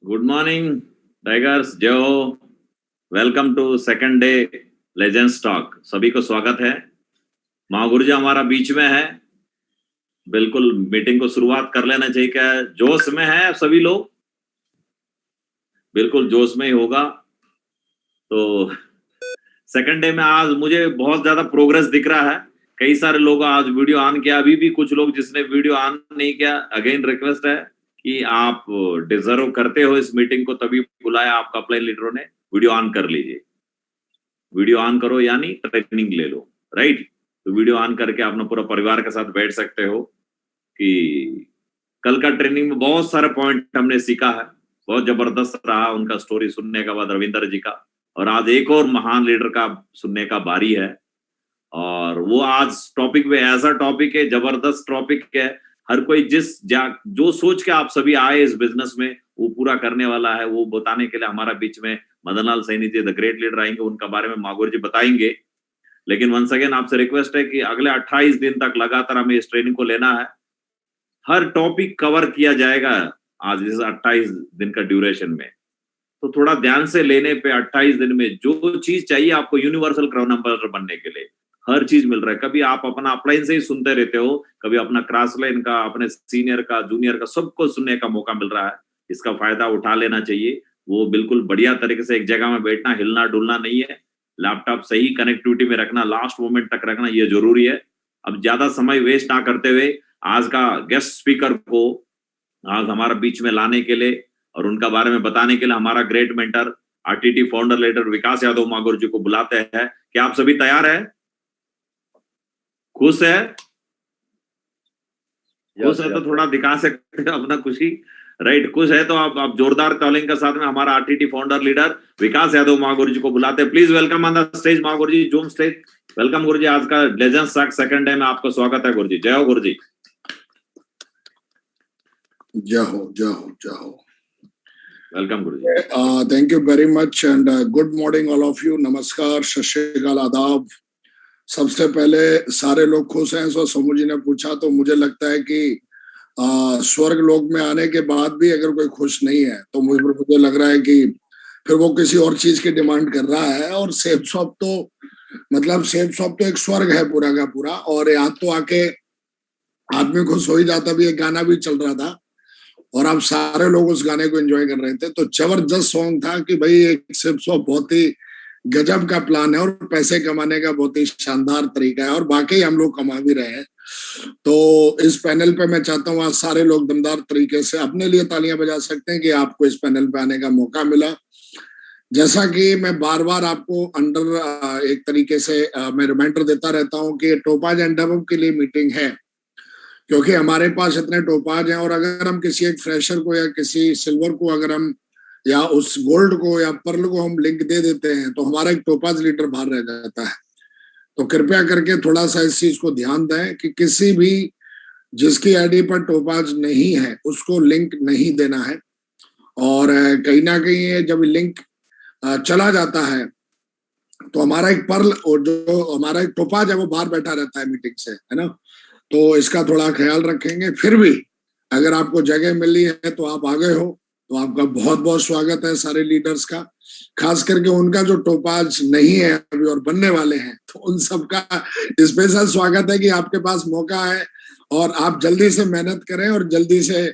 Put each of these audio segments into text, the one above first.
Good morning tigers, जय हो। Welcome to second day legends talk. सभी को स्वागत है। महागुरु जी हमारा बीच में है। बिल्कुल मीटिंग को शुरुआत कर लेना चाहिए। क्या जोश में है सभी लोग? बिल्कुल जोश में ही होगा। तो सेकंड डे में आज मुझे बहुत ज्यादा प्रोग्रेस दिख रहा है। कई सारे लोग आज वीडियो ऑन किया, अभी भी कुछ लोग जिसने वीडियो ऑन नहीं किया, अगेन रिक्वेस्ट है कि आप डिजर्व करते हो इस मीटिंग को, तभी बुलाया आपका अपलाइन लीडरों ने। वीडियो ऑन कर लीजिए। वीडियो ऑन करो यानी ट्रेनिंग ले लो, राइट। तो वीडियो ऑन करके अपना पूरा परिवार के साथ बैठ सकते हो कि कल का ट्रेनिंग में बहुत सारे पॉइंट हमने सीखा है। बहुत जबरदस्त रहा उनका स्टोरी सुनने के बाद रविंदर जी का। और आज एक और महान लीडर का सुनने का बारी है। और वो आज टॉपिक में ऐसा टॉपिक है, जबरदस्त टॉपिक है। हर कोई जो सोच के आप सभी आए इस बिजनेस में, वो पूरा करने वाला है। वो बताने के लिए हमारा बीच में मदन लाल सैनी जी द ग्रेट लीडर आएंगे। उनका बारे में महागुरु जी बताएंगे। लेकिन वंस अगेन आपसे रिक्वेस्ट है कि अगले 28 दिन तक लगातार हमें इस ट्रेनिंग को लेना है। हर टॉपिक कवर किया जाएगा आज इस 28 दिन का ड्यूरेशन में। तो थोड़ा ध्यान से लेने पे 28 दिन में जो चीज चाहिए आपको यूनिवर्सल क्राउन एम्बेसडर बनने के लिए, हर चीज मिल रहा है। कभी आप अपना अपलाइन से ही सुनते रहते हो, कभी अपना क्रॉस लाइन का, अपने सीनियर का, जूनियर का, सबको सुनने का मौका मिल रहा है। इसका फायदा उठा लेना चाहिए। वो बिल्कुल बढ़िया तरीके से एक जगह में बैठना, हिलना डुलना नहीं है। लैपटॉप सही कनेक्टिविटी में रखना, लास्ट मोमेंट तक रखना, ये जरूरी है। अब ज्यादा समय वेस्ट ना करते हुए आज का गेस्ट स्पीकर को आज हमारा बीच में लाने के लिए और उनका बारे में बताने के लिए हमारा great mentor RTT founder leader Vikas Yadav Mahaguru ji को बुलाते हैं। क्या आप सभी तैयार हैं? खुश है? खुश है तो थोड़ा दिखा सकते हैं अपना खुशी, राइट। खुश है तो आप जोरदार कॉलिंग के साथ में हमारा RTT founder leader Vikas Yadav Mahaguru ji को बुलाते हैं। Please welcome on the stage Mahaguru ji, zoom stage. Welcome गुरु जी, आज का लेजेंड्स टॉक सेकंड डे में आपका स्वागत है गुरु जी। जय हो गुरु जी। जय हो, जय हो, जय हो। Welcome Guru ji. Thank you very much and good morning all of you. नमस्कार, सत श्री अकाल, आदाब। सबसे पहले सारे लोग खुश हैं। सो समू जी ने पूछा तो मुझे लगता है कि स्वर्ग लोक में आने के बाद भी अगर कोई खुश नहीं है तो मुझे लग रहा है कि फिर वो किसी और चीज की डिमांड कर रहा है। और सेफ शॉप तो मतलब सेफ शॉप तो एक स्वर्ग है पूरा का पूरा। और यहाँ तो आके आदमी खुश हो ही जाता। भी एक गाना भी चल रहा था और आप सारे लोग उस गाने को एंजॉय कर रहे थे। तो जबरदस्त सॉन्ग था कि भाई एक सेफ शॉप बहुत ही गजब का प्लान है और पैसे कमाने का बहुत ही शानदार तरीका है। और बाकी हम लोग कमा भी रहे हैं। तो इस पैनल पे मैं चाहता हूँ आज सारे लोग दमदार तरीके से अपने लिए तालियां बजा सकते हैं कि आपको इस पैनल पे आने का मौका मिला। जैसा कि मैं बार बार आपको अंडर एक तरीके से मैं रिमाइंडर देता रहता हूँ कि टोपाज एंड डेवलप के लिए मीटिंग है, क्योंकि हमारे पास इतने टोपाज हैं। और अगर हम किसी एक फ्रेशर को या किसी सिल्वर को अगर हम या उस गोल्ड को या पर्ल को हम लिंक दे देते हैं तो हमारा एक टोपाज लीडर बाहर रह जाता है। तो कृपया करके थोड़ा सा इस चीज को ध्यान दें कि किसी भी जिसकी आईडी पर टोपाज नहीं है उसको लिंक नहीं देना है। और कहीं ना कहीं जब लिंक चला जाता है तो हमारा एक पर्ल और जो हमारा एक टोपाज है वो बाहर बैठा रहता है मीटिंग से, है ना। तो इसका थोड़ा ख्याल रखेंगे। फिर भी अगर आपको जगह मिली है तो आप आ गए हो तो आपका बहुत बहुत स्वागत है सारे लीडर्स का। खास करके उनका जो टोपाज नहीं है अभी और बनने वाले हैं तो उन सबका स्पेशल स्वागत है कि आपके पास मौका है और आप जल्दी से मेहनत करें और जल्दी से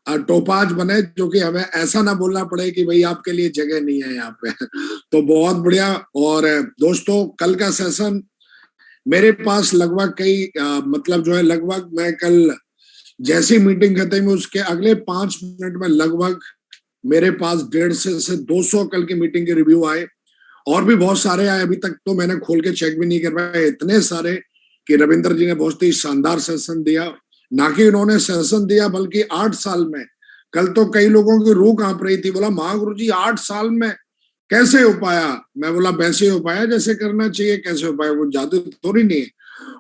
टोपाज बने, जो कि हमें ऐसा ना बोलना पड़े कि भाई आपके लिए जगह नहीं है यहाँ पे। तो बहुत बढ़िया। और दोस्तों कल का सेशन मेरे पास लगभग मतलब जो है लगभग मैं कल जैसी मीटिंग खत्म हुई उसके अगले 5 मिनट में लगभग मेरे पास 150 से 200 कल की मीटिंग के रिव्यू आए। और भी बहुत सारे आए, अभी तक तो मैंने खोल के चेक भी नहीं कर पाया। इतने सारे कि रविंदर जी ने बहुत ही शानदार सेशन दिया। ना कि उन्होंने सेशन दिया बल्कि 8 साल में, कल तो कई लोगों की रूह कांप रही थी। बोला महागुरु जी 8 साल में कैसे हो पाया? मैं बोला वैसे हो पाया जैसे करना चाहिए। कैसे हो पाया? वो जादू थोड़ी नहीं है।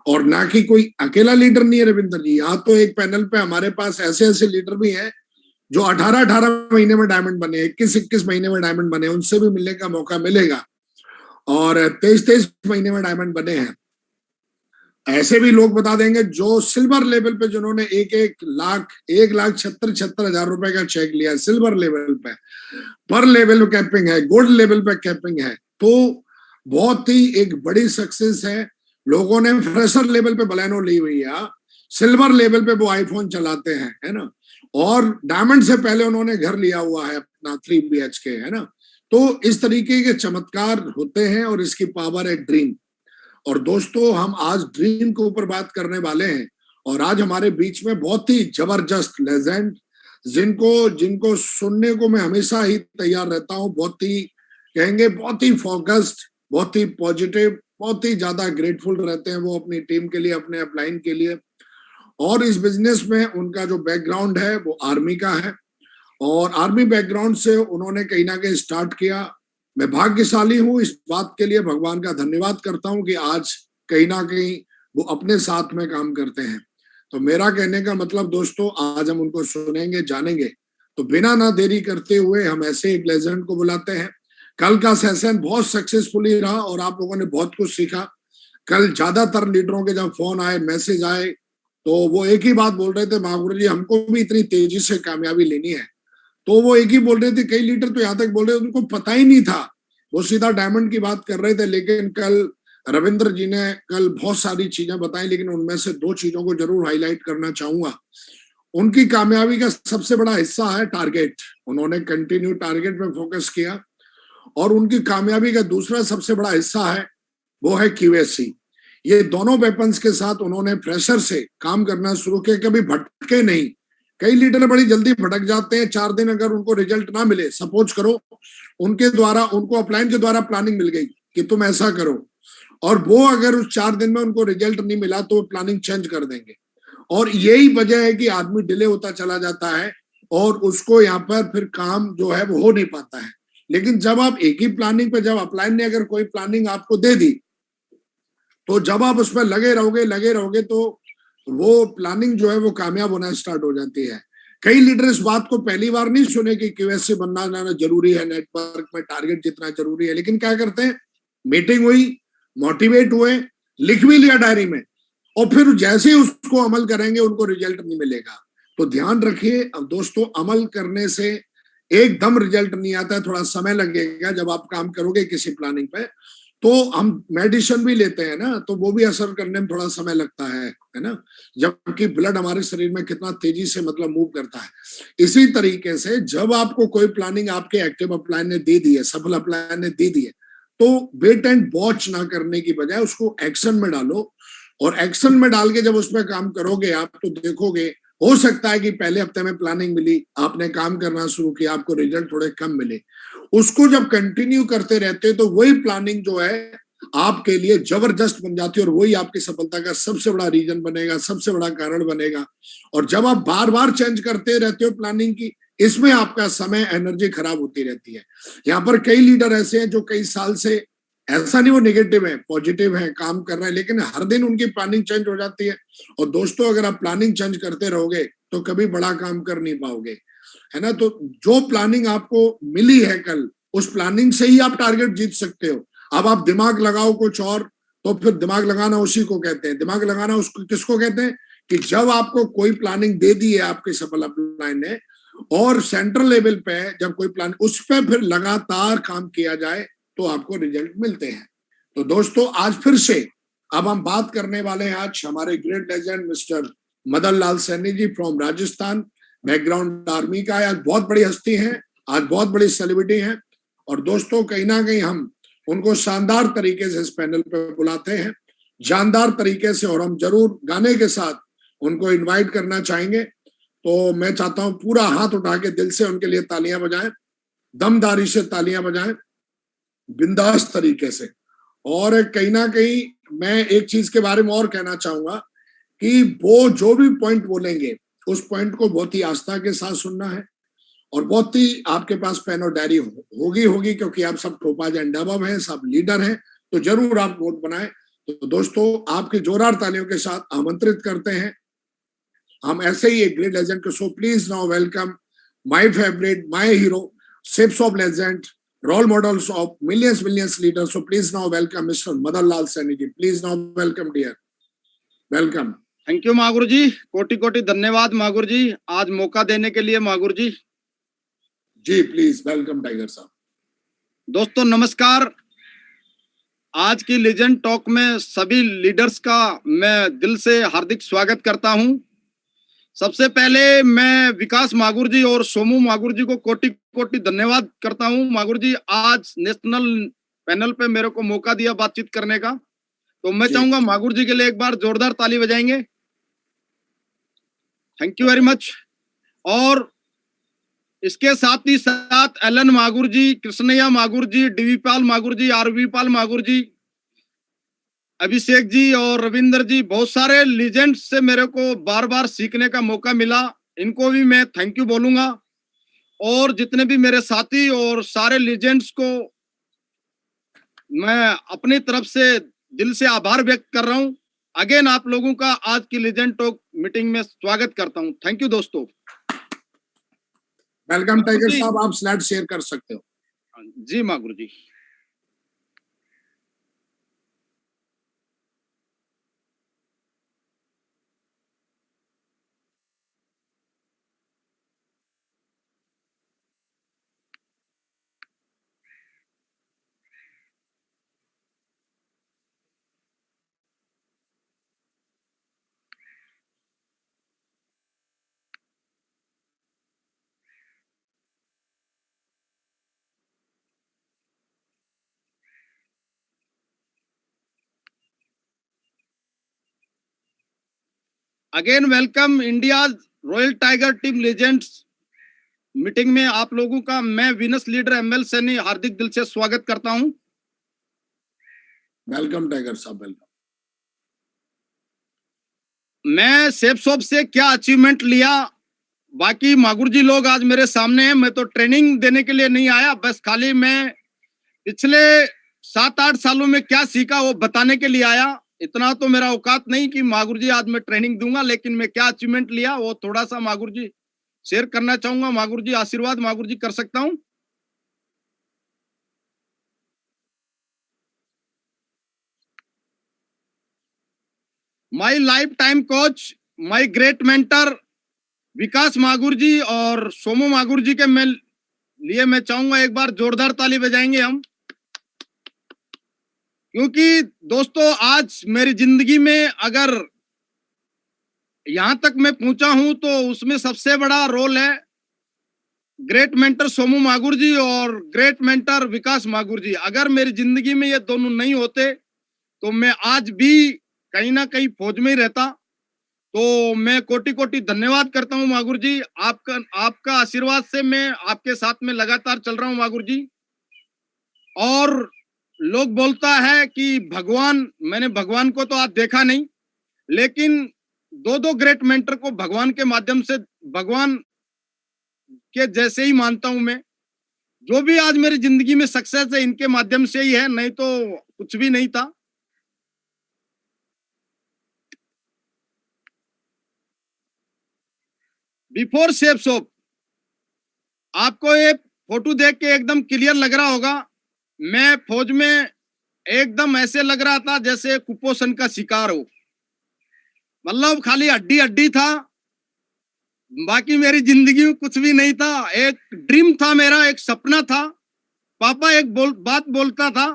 और ना कि कोई अकेला लीडर नहीं है रविंदर जी। यहाँ तो एक पैनल पे हमारे पास ऐसे ऐसे लीडर भी हैं जो 18-18 महीने में डायमंड बने, 21-21 महीने में डायमंड बने, उनसे भी मिलने का मौका मिलेगा। और 23-23 महीने में डायमंड बने हैं। ऐसे भी लोग बता देंगे जो सिल्वर लेवल पे जिन्होंने 1,76,76,000 रुपए का चेक लिया सिल्वर लेवल पे, पर लेवल कैपिंग है, गोल्ड लेवल पे कैपिंग है, तो बहुत ही एक बड़ी सक्सेस है। लोगों ने फ्रेशर लेवल पे बलेनो ली हुई है, सिल्वर लेवल पे वो आईफोन चलाते हैं, है ना, और डायमंड से पहले उन्होंने घर लिया हुआ है अपना 3 BHK, है ना। तो इस तरीके के चमत्कार होते हैं और इसकी पावर है ड्रीम। और दोस्तों हम आज ड्रीम के ऊपर बात करने वाले हैं और आज हमारे बीच में बहुत ही जबरदस्त लेजेंड जिनको जिनको सुनने को मैं हमेशा ही तैयार रहता हूं, बहुत ही कहेंगे बहुत ही फोकस्ड, बहुत ही पॉजिटिव, बहुत ही ज्यादा ग्रेटफुल रहते हैं वो अपनी टीम के लिए, अपने अपलाइन के लिए। और इस बिजनेस में उनका जो बैकग्राउंड है वो आर्मी का है और आर्मी बैकग्राउंड से उन्होंने कहीं ना कहीं स्टार्ट किया। मैं भाग्यशाली हूं, इस बात के लिए भगवान का धन्यवाद करता हूं कि आज कहीं ना कहीं वो अपने साथ में काम करते हैं। तो मेरा कहने का मतलब दोस्तों आज हम उनको सुनेंगे, जानेंगे। तो बिना ना देरी करते हुए हम ऐसे एक लेजेंड को बुलाते हैं। कल का सेशन बहुत सक्सेसफुली रहा और आप लोगों ने बहुत कुछ सीखा। कल ज्यादातर लीडरों के जब फोन आए, मैसेज आए, तो वो एक ही बात बोल रहे थे, महागुरु जी हमको भी इतनी तेजी से कामयाबी लेनी है। तो वो एक ही बोल रहे थे, कई लीडर तो यहाँ तक बोल रहे थे उनको पता ही नहीं था, वो सीधा डायमंड की बात कर रहे थे। लेकिन कल रविंद्र जी ने कल बहुत सारी चीजें बताई, लेकिन उनमें से 2 चीजों को जरूर हाईलाइट करना चाहूंगा। उनकी कामयाबी का सबसे बड़ा हिस्सा है टारगेट। उन्होंने कंटिन्यू टारगेट पे फोकस किया। और उनकी कामयाबी का दूसरा सबसे बड़ा हिस्सा है वो है QSC। ये दोनों वेपन्स के साथ उन्होंने प्रेशर से काम करना शुरू किया, कभी भटके नहीं। कई लीडर बड़ी जल्दी भटक जाते हैं, 4 दिन अगर उनको रिजल्ट ना मिले, सपोज करो उनके द्वारा उनको अपलाइन के द्वारा प्लानिंग मिल गई कि तुम ऐसा करो, और वो अगर उस 4 दिन में उनको रिजल्ट नहीं मिला तो प्लानिंग चेंज कर देंगे। और यही वजह है कि आदमी डिले होता चला जाता है और उसको यहाँ पर फिर काम जो है वो हो नहीं पाता है। लेकिन जब आप एक ही प्लानिंग पे, जब अपलाइन ने अगर कोई प्लानिंग आपको दे दी, तो जब आप उसमें लगे रहोगे तो वो प्लानिंग जो है वो कामयाब होना स्टार्ट हो जाती है। कई लीडर इस बात को पहली बार नहीं सुने कि QSC बनना जरूरी है, नेटवर्क में टारगेट जितना जरूरी है। लेकिन क्या करते हैं, मीटिंग हुई, मोटिवेट हुए, लिख भी लिया डायरी में, और फिर जैसे ही उसको अमल करेंगे उनको रिजल्ट नहीं मिलेगा। तो ध्यान रखिए अब दोस्तों, अमल करने से एकदम रिजल्ट नहीं आता है, थोड़ा समय लगेगा। जब आप काम करोगे किसी प्लानिंग पे, तो हम मेडिसिन भी लेते हैं ना, तो वो भी असर करने में थोड़ा समय लगता है ना, जबकि ब्लड हमारे शरीर में कितना तेजी से मतलब मूव करता है। इसी तरीके से जब आपको कोई प्लानिंग आपके एक्टिव अपलाइन ने दे दी है, सफल अपलाइन ने दे दी है, तो वेट एंड वॉच ना करने की बजाय उसको एक्शन में डालो। और एक्शन में डाल के जब उसमें काम करोगे आप, तो देखोगे हो सकता है कि पहले हफ्ते में प्लानिंग मिली, आपने काम करना शुरू किया, आपको रिजल्ट थोड़े कम मिले। उसको जब कंटिन्यू करते रहते तो वही प्लानिंग जो है आपके लिए जबरदस्त बन जाती है और वही आपकी सफलता का सबसे बड़ा रीजन बनेगा, सबसे बड़ा कारण बनेगा। और जब आप बार बार चेंज करते रहते हो प्लानिंग की, इसमें आपका समय, एनर्जी खराब होती रहती है। यहाँ पर कई लीडर ऐसे हैं जो कई साल से, ऐसा नहीं वो नेगेटिव है, पॉजिटिव है, काम कर रहे हैं, लेकिन हर दिन उनकी प्लानिंग चेंज हो जाती है। और दोस्तों अगर आप प्लानिंग चेंज करते रहोगे तो कभी बड़ा काम कर नहीं पाओगे, है ना। तो जो प्लानिंग आपको मिली है कल, उस प्लानिंग से ही आप टारगेट जीत सकते हो। अब आप दिमाग लगाओ कुछ और, तो फिर दिमाग लगाना उसी को कहते हैं। दिमाग लगाना उसको किसको कहते हैं कि जब आपको कोई प्लानिंग दे दी है आपके सफल अपलाइन ने, और सेंट्रल लेवल पे जब कोई प्लान, उस पर फिर लगातार काम किया जाए तो आपको रिजल्ट मिलते हैं। तो दोस्तों आज फिर से अब हम बात करने वाले हैं आज हमारे great legend mister Madan Lal Saini ji from Rajasthan, background army का है। आज बहुत बड़ी हस्ती है, आज बहुत बड़ी सेलिब्रिटी है। और दोस्तों कहीं ना कहीं हम उनको शानदार तरीके से इस पैनल पे बुलाते हैं, जानदार तरीके से, और हम जरूर गाने के साथ उनको इनवाइट करना चाहेंगे। तो मैं चाहता हूं पूरा हाथ उठा के दिल से उनके लिए तालियां बजाएं, दमदारी से तालियां बजाएं, बिंदास तरीके से। और कहीं ना कहीं मैं एक चीज के बारे में और कहना चाहूंगा कि वो जो भी पॉइंट बोलेंगे उस पॉइंट को बहुत ही आस्था के साथ सुनना है, और बहुत ही आपके पास पेन और डायरी होगी क्योंकि आप सब टोपाज एंड डबब हैं, सब लीडर हैं, तो जरूर आप नोट बनाएं। तो दोस्तों आपके जोरदार तालियों के साथ आमंत्रित करते हैं हम ऐसे ही एक ग्रेट लेजेंड को। So please now welcome my favourite, my hero, ships of legend, role models of millions leaders. So please now welcome Mr. Madan Lal Saini ji. Please now welcome dear. Welcome. Thank you मागुर जी, कोटि कोटि धन्यवाद मागुर जी, आज मौका देने के लिए मागुर जी। जी प्लीज वेलकम टाइगर साहब। दोस्तों नमस्कार। आज की लेजेंड टॉक में सभी लीडर्स का मैं दिल से हार्दिक स्वागत करता हूं। सबसे पहले मैं विकास मागुर जी और सोमू मागुर जी को कोटि कोटि धन्यवाद करता हूं। मागुर जी आज नेशनल पैनल पे मेरे को मौका दिया बातचीत करने का, तो मैं चाहूंगा मागुर जी के लिए एक बार जोरदार ताली बजाएंगे। Thank you very much. और इसके साथ ही साथ एलन मागुर जी, कृष्णैया मागुर जी, डीवी पाल मागुर जी, आरवी पाल मागुर जी, अभिषेक जी और रविंदर जी, बहुत सारे लीजेंड से मेरे को बार बार सीखने का मौका मिला। इनको भी मैं थैंक यू बोलूंगा। और जितने भी मेरे साथी और सारे लीजेंड्स को मैं अपनी तरफ से दिल से आभार व्यक्त कर रहा हूं। अगेन आप लोगों का आज की लीजेंड टॉक मीटिंग में स्वागत करता हूं। थैंक यू दोस्तों। वेलकम टाइगर साहब, आप स्लाइड शेयर कर सकते हो। जी मागुर ji. Again welcome India royal tiger team legends meeting में आप लोगों का मैं विनस लीडर एमएल सैनी हार्दिक दिल से स्वागत करता हूं। वेलकम टाइगर साहब, वेलकम। मैं सेफ शॉप से क्या अचीवमेंट लिया, बाकी मागुर जी लोग आज मेरे सामने हैं। मैं तो ट्रेनिंग देने के लिए नहीं आया, बस खाली मैं पिछले 7-8 सालों में क्या सीखा वो बताने के लिए आया। इतना तो मेरा औकात नहीं कि मागुर जी आज मैं ट्रेनिंग दूंगा, लेकिन मैं क्या अचीवमेंट लिया वो थोड़ा सा मागुर जी शेयर करना चाहूंगा। मागुर जी आशीर्वाद मागुर जी कर सकता हूं। My lifetime coach, my great mentor Vikas मागुर जी और सोमू मागुर जी के लिए मैं चाहूंगा एक बार जोरदार ताली बजाएंगे हम, क्योंकि दोस्तों आज मेरी जिंदगी में अगर यहां तक मैं पहुंचा हूं तो उसमें सबसे बड़ा रोल है ग्रेट मेंटर सोमू मागुर जी और ग्रेट मेंटर विकास मागुर जी। अगर मेरी जिंदगी में ये दोनों नहीं होते तो मैं आज भी कहीं ना कहीं फौज में ही रहता। तो मैं कोटि कोटि धन्यवाद करता हूं मागुर जी। आपका आशीर्वाद से मैं आपके साथ में लगातार चल रहा हूं मागुर जी। और लोग बोलता है कि भगवान, मैंने भगवान को तो आज देखा नहीं, लेकिन दो दो ग्रेट मेंटर को भगवान के माध्यम से, भगवान के जैसे ही मानता हूं मैं। जो भी आज मेरी जिंदगी में सक्सेस है इनके माध्यम से ही है, नहीं तो कुछ भी नहीं था। बिफोर सेफ शॉप, आपको ये फोटो देख के एकदम क्लियर लग रहा होगा, मैं फौज में एकदम ऐसे लग रहा था जैसे कुपोषण का शिकार हो। मतलब खाली हड्डी हड्डी था, बाकी मेरी जिंदगी में कुछ भी नहीं था। एक ड्रीम था मेरा, एक सपना था। पापा एक बात बोलता था,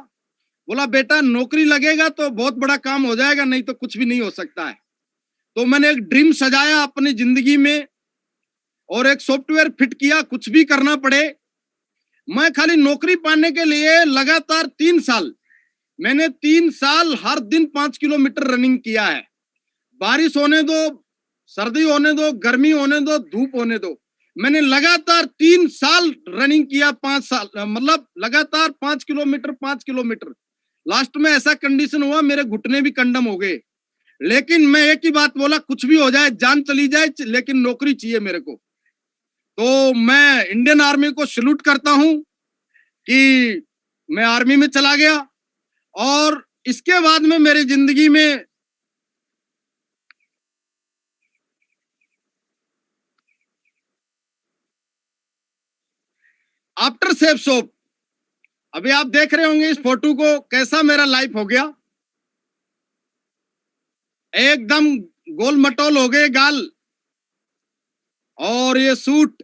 बोला बेटा नौकरी लगेगा तो बहुत बड़ा काम हो जाएगा, नहीं तो कुछ भी नहीं हो सकता है। तो मैंने एक ड्रीम सजाया अपनी जिंदगी में और एक सॉफ्टवेयर फिट किया, कुछ भी करना पड़े। मैं खाली नौकरी पाने के लिए लगातार 3 साल, मैंने 3 साल हर दिन 5 किलोमीटर रनिंग किया है। बारिश होने दो, सर्दी होने दो, गर्मी होने दो, धूप होने दो, मैंने लगातार 3 साल रनिंग किया। 5 साल मतलब लगातार 5 किलोमीटर 5 किलोमीटर। लास्ट में ऐसा कंडीशन हुआ मेरे घुटने भी कंडम हो गए, लेकिन मैं एक ही बात बोला, कुछ भी हो जाए, जान चली जाए, लेकिन नौकरी चाहिए मेरे को। तो मैं इंडियन आर्मी को सैल्यूट करता हूं कि मैं आर्मी में चला गया। और इसके बाद में मेरी जिंदगी में आफ्टर सेफ शॉप, अभी आप देख रहे होंगे इस फोटो को, कैसा मेरा लाइफ हो गया। एकदम गोल मटोल हो गए गाल, और ये सूट,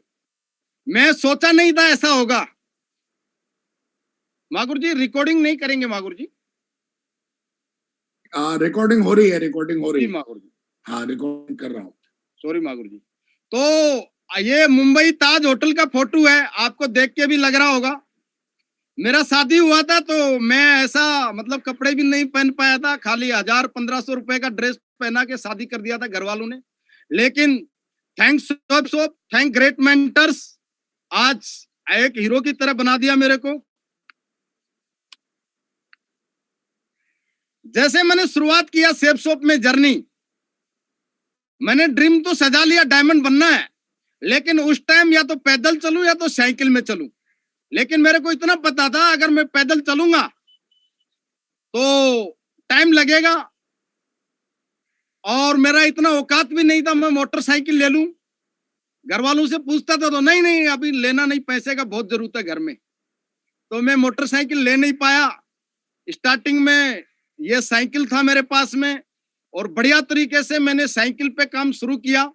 मैं सोचा नहीं था ऐसा होगा। मागुर जी रिकॉर्डिंग नहीं करेंगे मागुर जी? रिकॉर्डिंग हो रही है, रिकॉर्डिंग हो रही जी है। मागुर जी, हाँ, रिकॉर्डिंग कर रहा हूँ। सॉरी मागुर जी। तो ये मुंबई ताज होटल का फोटो है, आपको देख के भी लग रहा होगा। मेरा शादी हुआ था तो मैं ऐसा मतलब कपड़े भी नहीं पहन पाया था, खाली 1000-1500 रुपए का ड्रेस पहना के शादी कर दिया था घर वालों ने। लेकिन थैंक्स थैंक ग्रेट मेंटर्स, आज एक हीरो की तरह बना दिया मेरे को। जैसे मैंने शुरुआत किया सेफ शॉप में जर्नी, मैंने ड्रीम तो सजा लिया डायमंड बनना है, लेकिन उस टाइम या तो पैदल चलूं या तो साइकिल में चलूं। लेकिन मेरे को इतना पता था अगर मैं पैदल चलूंगा तो टाइम लगेगा, और मेरा इतना औकात भी नहीं था मैं मोटरसाइकिल ले लूं। घर वालों से पूछता था तो नहीं नहीं अभी लेना नहीं, पैसे का बहुत जरूरत है घर में, तो मैं मोटरसाइकिल ले नहीं पाया। स्टार्टिंग में ये साइकिल था मेरे पास में, और बढ़िया तरीके से मैंने साइकिल पे काम शुरू किया।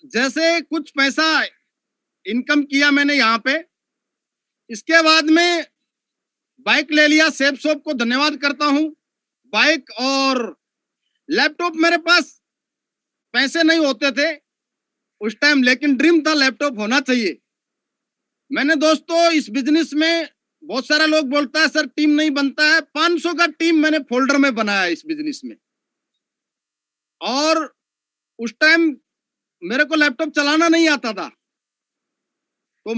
जैसे कुछ पैसा इनकम किया मैंने यहाँ पे, इसके बाद में बाइक ले लिया। सेफ शॉप को धन्यवाद करता हूँ। बाइक और लैपटॉप, मेरे पास पैसे नहीं होते थे उस टाइम, लेकिन ड्रीम था लैपटॉप होना चाहिए। मैंने दोस्तों इस बिजनेस में, बहुत सारा लोग बोलता है सर टीम नहीं बनता है, 500 का टीम मैंने फोल्डर में बनाया इस बिजनेस में। और उस टाइम मेरे को लैपटॉप चलाना नहीं आता था, तो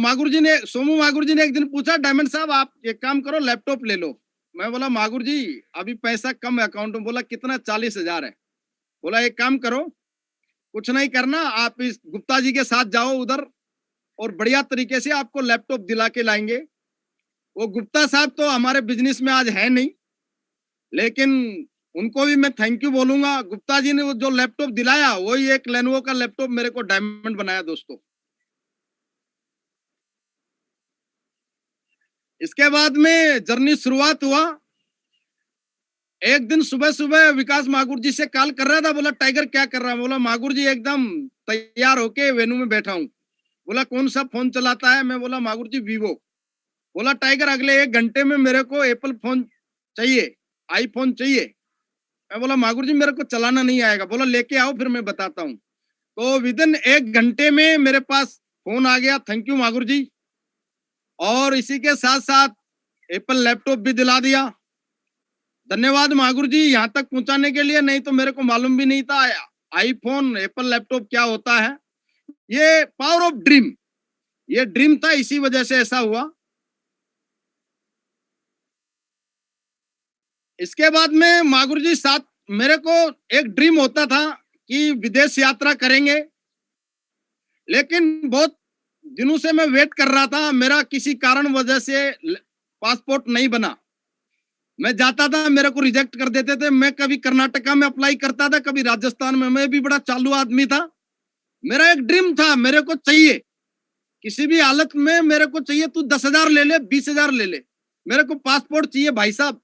सोमू मागुर जी ने एक दिन पूछा डायमंड साहब आप एक काम करो लैपटॉप ले लो। मैं बोला मागुर जी अभी पैसा कम है अकाउंट में। बोला कितना? 40,000 है। बोला एक काम करो, कुछ नहीं करना, आप इस गुप्ता जी के साथ जाओ उधर, और बढ़िया तरीके से आपको लैपटॉप दिला के लाएंगे। वो गुप्ता साहब तो हमारे बिजनेस में आज है नहीं, लेकिन उनको भी मैं थैंक यू बोलूंगा। गुप्ता जी ने वो जो लैपटॉप दिलाया वही एक लेनोवो का लैपटॉप मेरे को डायमंड बनाया दोस्तों। इसके बाद में जर्नी शुरुआत हुआ। एक दिन सुबह सुबह विकास मागुर जी से कॉल कर रहा था, बोला टाइगर क्या कर रहा है? बोला मागुर जी एकदम तैयार होके वेन्यू में बैठा हूँ। बोला कौन सा फोन चलाता है? मैं बोला मागुर जी वीवो। बोला टाइगर अगले 1 घंटे में मेरे को एप्पल फोन चाहिए, आईफोन चाहिए। मैं बोला मागुर जी मेरे को चलाना नहीं आएगा। बोला लेके आओ फिर मैं बताता हूँ। तो विदिन 1 घंटे में मेरे पास फोन आ गया, थैंक यू मागुर जी। और इसी के साथ साथ एप्पल लैपटॉप भी दिला दिया। धन्यवाद मागुर जी यहाँ तक पहुंचाने के लिए, नहीं तो मेरे को मालूम भी नहीं था आईफोन एप्पल लैपटॉप क्या होता है। ये पावर ऑफ ड्रीम, ये ड्रीम था, इसी वजह से ऐसा हुआ। इसके बाद में मागुर जी साथ, मेरे को एक ड्रीम होता था कि विदेश यात्रा करेंगे, लेकिन बहुत दिनों से मैं वेट कर रहा था। मेरा किसी कारण वजह से पासपोर्ट नहीं बना। मैं जाता था मेरे को रिजेक्ट कर देते थे। मैं कभी कर्नाटका में अप्लाई करता था, कभी राजस्थान में। मैं भी बड़ा चालू आदमी था। मेरा एक ड्रीम था, मेरे को चाहिए किसी भी हालत में, मेरे को चाहिए तू 10,000 ले ले, 20,000 ले ले, मेरे को पासपोर्ट चाहिए भाई साहब।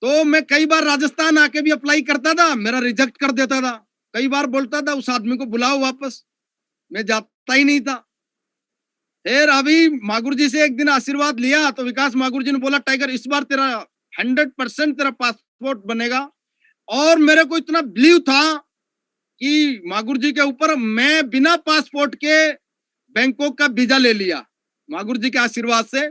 तो मैं कई बार राजस्थान आके भी अप्लाई करता था, मेरा रिजेक्ट कर देता था। कई बार बोलता था उस आदमी को बुलाओ वापस, मैं जाता ही नहीं था। फिर अभी मागुर जी से एक दिन आशीर्वाद लिया तो विकास मागुर जी ने बोला टाइगर इस बार तेरा 100% तेरा पासपोर्ट बनेगा। और मेरे को इतना बिलीव था कि मागुर जी के ऊपर, मैं बिना पासपोर्ट के बैंकॉक का वीजा ले लिया मागुर जी के आशीर्वाद से,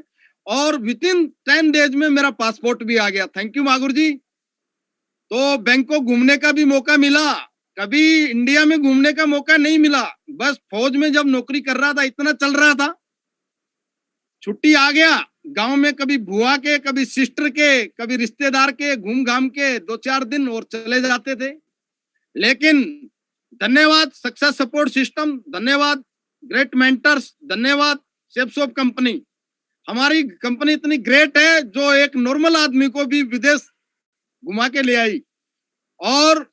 और विदिन 10 डेज में मेरा पासपोर्ट भी आ गया। थैंक यू मागुर जी। तो बैंकॉक घूमने का भी मौका मिला, कभी इंडिया में घूमने का मौका नहीं मिला। बस फौज में जब नौकरी कर रहा था इतना चल रहा था, छुट्टी आ गया गांव में, कभी बुआ के, कभी सिस्टर के, कभी रिश्तेदार के, घूम घाम के 2-4 दिन और चले जाते थे। लेकिन धन्यवाद सक्सेस सपोर्ट सिस्टम, धन्यवाद ग्रेट मेंटर्स, धन्यवाद सेफ शॉप कंपनी। हमारी कंपनी इतनी ग्रेट है जो एक नॉर्मल आदमी को भी विदेश घुमा के ले आई। और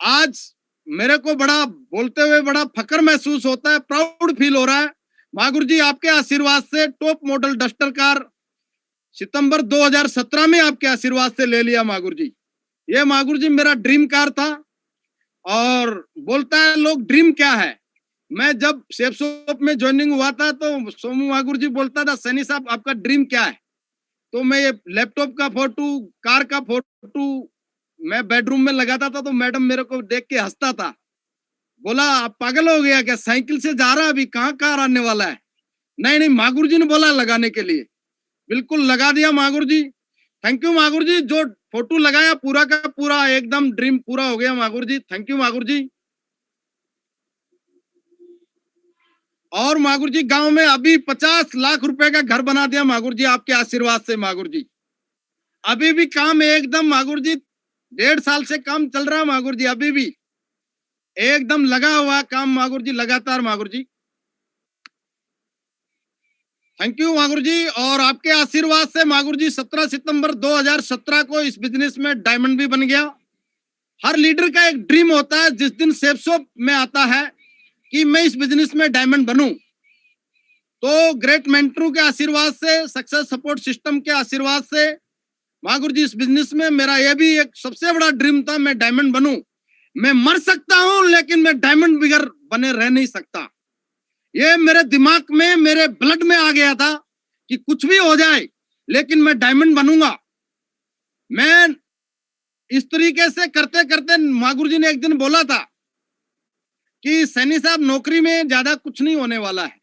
आज मेरे को बड़ा बोलते हुए बड़ा फक्र महसूस होता है, प्राउड फील हो रहा है। मागुर जी आपके आशीर्वाद से टॉप मॉडल डस्टर कार सितंबर 2017 में आपके आशीर्वाद से ले लिया मागुर जी। ये मागुर जी मेरा ड्रीम कार था। और बोलता है लोग ड्रीम क्या है। मैं जब सेफ शॉप में ज्वाइनिंग हुआ था तो सोमू मागुर जी बोलता था सैनी साहब आपका ड्रीम क्या है। तो मैं ये लैपटॉप का फोटो, कार का फोटो मैं बेडरूम में लगाता था तो मैडम मेरे को देख के हंसता था। बोला आप पागल हो गया क्या, साइकिल से जा रहा अभी कहाँ कार आने वाला है। नहीं नहीं, मागुर जी ने बोला लगाने के लिए, बिल्कुल लगा दिया मागुर जी। थैंक यू मागुर जी, जो फोटो लगाया पूरा का पूरा एकदम ड्रीम पूरा हो गया मागुर जी। थैंक यू मागुर जी। और मागुर जी गांव में अभी 50 लाख रुपए का घर बना दिया मागुर जी आपके आशीर्वाद से मागुर जी। अभी भी काम एकदम मागुर जी 1.5 साल से काम चल रहा है मागुर जी, अभी भी एकदम लगा हुआ काम मागुर जी, लगातार मागुर जी। थैंक यू मागुर जी। और आपके आशीर्वाद से मागुर जी 17 सितंबर 2017 को इस बिजनेस में डायमंड भी बन गया। हर लीडर का एक ड्रीम होता है जिस दिन सेफ शॉप में आता है कि मैं इस बिजनेस में डायमंड बनूं। तो ग्रेट मेंटरों के आशीर्वाद से, सक्सेस सपोर्ट सिस्टम के आशीर्वाद से मागुर जी इस बिजनेस में मेरा यह भी एक सबसे बड़ा ड्रीम था, मैं डायमंड बनूं। मैं मर सकता हूं लेकिन मैं डायमंड बिगर बने रह नहीं सकता। ये मेरे दिमाग में, मेरे ब्लड में आ गया था कि कुछ भी हो जाए लेकिन मैं डायमंड बनूंगा। मैं इस तरीके से करते करते मागुर जी ने एक दिन बोला था कि सैनी साहब नौकरी में ज्यादा कुछ नहीं होने वाला है।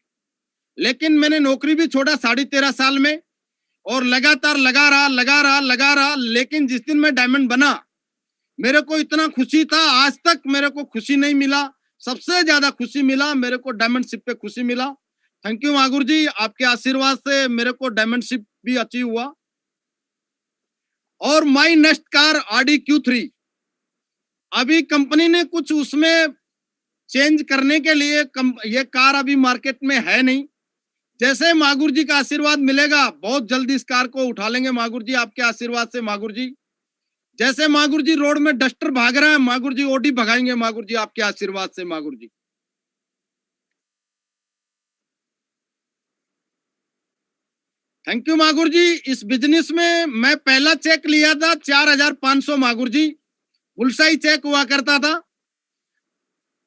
लेकिन मैंने नौकरी भी छोड़ा 13.5 साल में और लगातार लगा रहा। लेकिन जिस दिन मैं डायमंड बना मेरे को इतना खुशी था, आज तक मेरे को खुशी नहीं मिला। सबसे ज्यादा खुशी मिला मेरे को डायमंडशिप पे खुशी मिला। थैंक यू मागुर जी, आपके आशीर्वाद से मेरे को डायमंडशिप भी अचीव हुआ। और my next car Audi Q3, अभी कंपनी ने कुछ उसमें चेंज करने के लिए ये कार अभी मार्केट में है नहीं। जैसे मागुर जी का आशीर्वाद मिलेगा बहुत जल्दी इस कार को उठा लेंगे मागुर जी, आपके आशीर्वाद से मागुर जी। जैसे मागुर जी रोड में डस्टर भाग रहा है मागुर जी ओडी भगाएंगे मागुर जी, आपके आशीर्वाद से मागुर जी। थैंक यू मागुर जी। इस बिजनेस में मैं पहला चेक लिया था 4,500 मागुर जी, बुलसाई चेक हुआ करता था।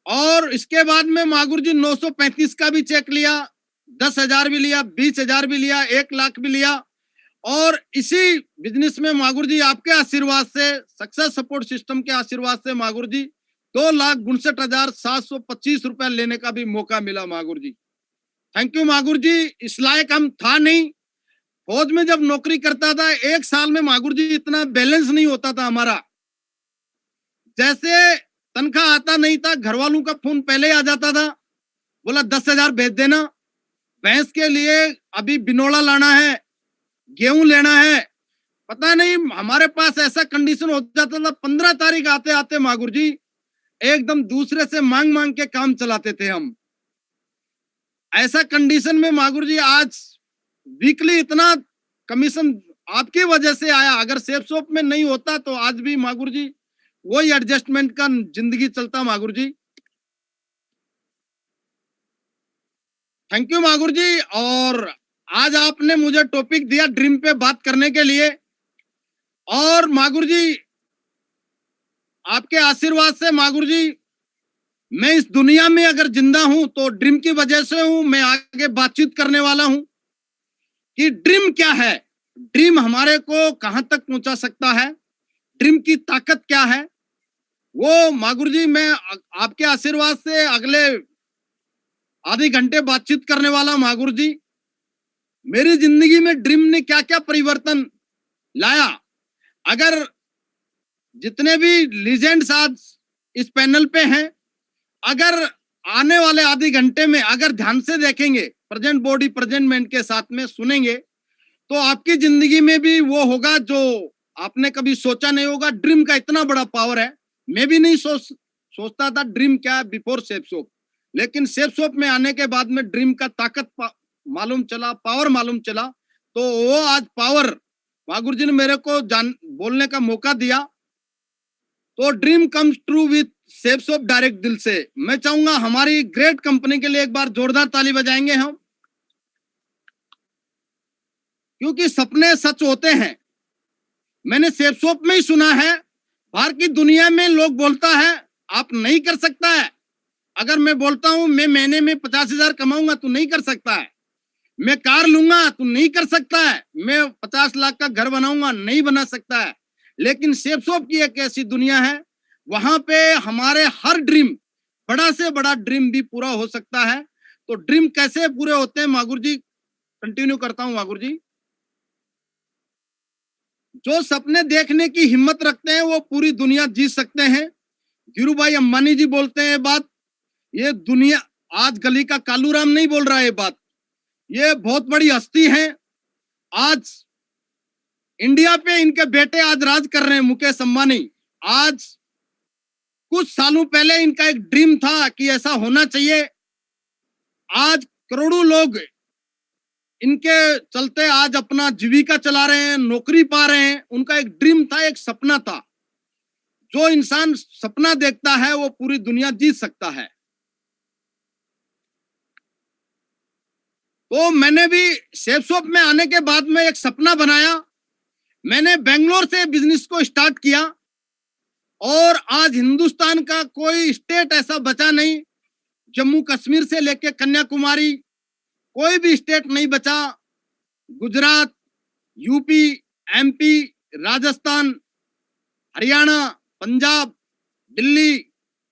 और इसके बाद में मागुर जी 935 का भी चेक लिया, 10,000 भी लिया, 20,000 भी लिया, 1 लाख भी लिया। और इसी बिजनेस में मागुर जी आपके आशीर्वाद से, सक्सेस सपोर्ट सिस्टम के आशीर्वाद से मागुर जी 2,62,725 रुपए लेने का भी मौका मिला मागुर जी। थैंक यू मागुर जी। इस लायक हम था नहीं। फौज में जब नौकरी करता था 1 साल में मागुर जी इतना बैलेंस नहीं होता था हमारा। जैसे तनख्वाह आता नहीं था, घर वालों का फोन पहले आ जाता था, बोला 10,000 भेज देना, भैंस के लिए अभी बिनोला लाना है, गेहूं लेना है। पता नहीं हमारे पास ऐसा कंडीशन हो जाता था 15 तारीख आते आते मागुर जी एकदम दूसरे से मांग मांग के काम चलाते थे हम। ऐसा कंडीशन में मागुर जी आज वीकली इतना कमीशन आपकी वजह से आया। अगर सेफ शॉप में नहीं होता तो आज भी मागुर जी वही एडजस्टमेंट का जिंदगी चलता मागुर जी। थैंक यू मागुर जी। और आज आपने मुझे टॉपिक दिया ड्रीम पे बात करने के लिए। और मागुर जी आपके आशीर्वाद से मागुर जी मैं इस दुनिया में अगर जिंदा हूं तो ड्रीम की वजह से हूं। मैं आगे बातचीत करने वाला हूं कि ड्रीम क्या है, ड्रीम हमारे को कहां तक पहुंचा सकता है, ड्रीम की ताकत क्या है। वो मागुर जी मैं आपके आशीर्वाद से अगले आधे घंटे बातचीत करने वाला मागुर जी। मेरी जिंदगी में ड्रीम ने क्या क्या परिवर्तन लाया। अगर जितने भी लीजेंड्स आज इस पैनल पे हैं, अगर आने वाले आधे घंटे में अगर ध्यान से देखेंगे, प्रेजेंट बॉडी प्रेजेंट माइंड के साथ में सुनेंगे, तो आपकी जिंदगी में भी वो होगा जो आपने कभी सोचा नहीं होगा। ड्रीम का इतना बड़ा पावर है। मैं भी नहीं सोचता था ड्रीम क्या है बिफोर सेफ शॉप, लेकिन सेफ शॉप में आने के बाद में ड्रीम का ताकत मालूम चला, पावर मालूम चला। तो वो आज पावर मागुर जी ने मेरे को बोलने का मौका दिया। तो dream comes true with safe shop direct दिल से। मैं चाहूंगा हमारी ग्रेट कंपनी के लिए एक बार जोरदार ताली बजाएंगे हम, क्योंकि सपने सच होते हैं। मैंने सेफ शॉप में ही सुना है बाहर की दुनिया में लोग बोलता है आप नहीं कर सकता है। अगर मैं बोलता हूं मैं महीने में 50,000 कमाऊंगा तो नहीं कर सकता है। मैं कार लूंगा तो नहीं कर सकता है। मैं 50 लाख का घर बनाऊंगा नहीं बना सकता है। लेकिन शेप शॉप की एक ऐसी दुनिया है, वहां पे हमारे हर ड्रीम, बड़ा से बड़ा ड्रीम भी पूरा हो सकता है। तो ड्रीम कैसे पूरे होते हैं मागुर जी, कंटिन्यू करता हूं मागुर जी। जो सपने देखने की हिम्मत रखते हैं वो पूरी दुनिया जीत सकते हैं। धीरू भाई अंबानी जी बोलते हैं बात, ये दुनिया आज गली का कालू राम नहीं बोल रहा है बात, ये बहुत बड़ी हस्ती है। आज इंडिया पे इनके बेटे आज राज कर रहे हैं, मुकेश अंबानी। आज कुछ सालों पहले इनका एक ड्रीम था कि ऐसा होना चाहिए। आज करोड़ों लोग इनके चलते आज अपना जीविका चला रहे हैं, नौकरी पा रहे हैं। उनका एक ड्रीम था, एक सपना था। जो इंसान सपना देखता है वो पूरी दुनिया जीत सकता है। तो मैंने भी शेप शॉप में आने के बाद में एक सपना बनाया। मैंने बेंगलोर से बिजनेस को स्टार्ट किया और आज हिंदुस्तान का कोई स्टेट ऐसा बचा नहीं, जम्मू कश्मीर से लेके कन्याकुमारी कोई भी स्टेट नहीं बचा। गुजरात, यूपी, एमपी, राजस्थान, हरियाणा, पंजाब, दिल्ली,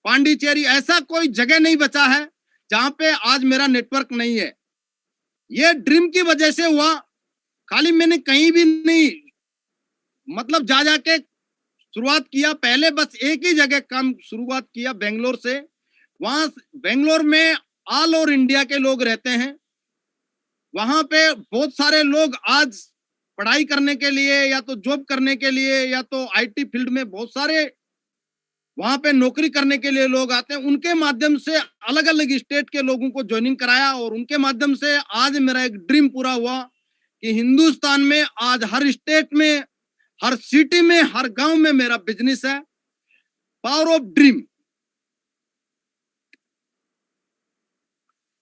पांडिचेरी, ऐसा कोई जगह नहीं बचा है जहां पे आज मेरा नेटवर्क नहीं है। ये ड्रीम की वजह से हुआ। खाली मैंने कहीं भी नहीं, मतलब जा जाके शुरुआत किया। पहले बस एक ही जगह काम शुरुआत किया, बेंगलोर से। वहां बेंगलोर में ऑल ओवर इंडिया के लोग रहते हैं। वहां पे बहुत सारे लोग आज पढ़ाई करने के लिए या तो जॉब करने के लिए या तो आईटी फील्ड में बहुत सारे वहां पे नौकरी करने के लिए लोग आते हैं। उनके माध्यम से अलग अलग स्टेट के लोगों को ज्वाइनिंग कराया और उनके माध्यम से आज मेरा एक ड्रीम पूरा हुआ कि हिंदुस्तान में आज हर स्टेट में, हर सिटी में, हर गांव में मेरा बिजनेस है। Power of dream.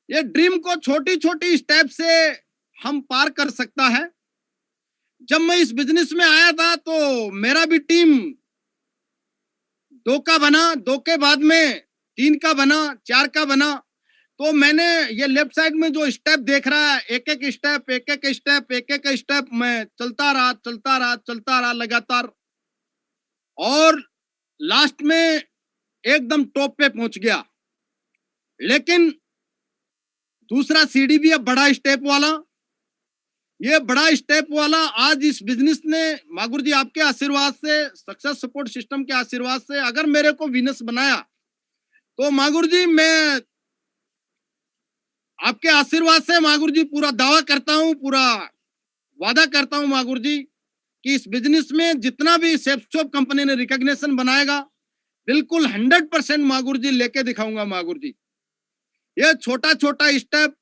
ये ड्रीम को छोटी छोटी स्टेप से हम पार कर सकता है। जब मैं इस बिजनेस में आया था तो मेरा भी टीम 2 का बना, 2 के बाद में 3 का बना, 4 का बना। तो मैंने ये लेफ्ट साइड में जो स्टेप देख रहा है, एक एक स्टेप मैं चलता रहा लगातार और लास्ट में एकदम टॉप पे पहुंच गया। लेकिन दूसरा सीढ़ी भी है बड़ा स्टेप वाला। ये बड़ा स्टेप वाला आज इस बिजनेस ने मागुर जी आपके आशीर्वाद से, सक्सेस सपोर्ट सिस्टम के आशीर्वाद से अगर मेरे को विनस बनाया तो मागुर जी मैं आपके आशीर्वाद से मागुर जी पूरा दावा करता हूं, पूरा वादा करता हूं मागुर जी कि इस बिजनेस में जितना भी शेप शॉप कंपनी ने रिकॉग्निशन बनाएगा बिल्कुल 100% मागुर जी लेके दिखाऊंगा मागुर जी। ये छोटा छोटा स्टेप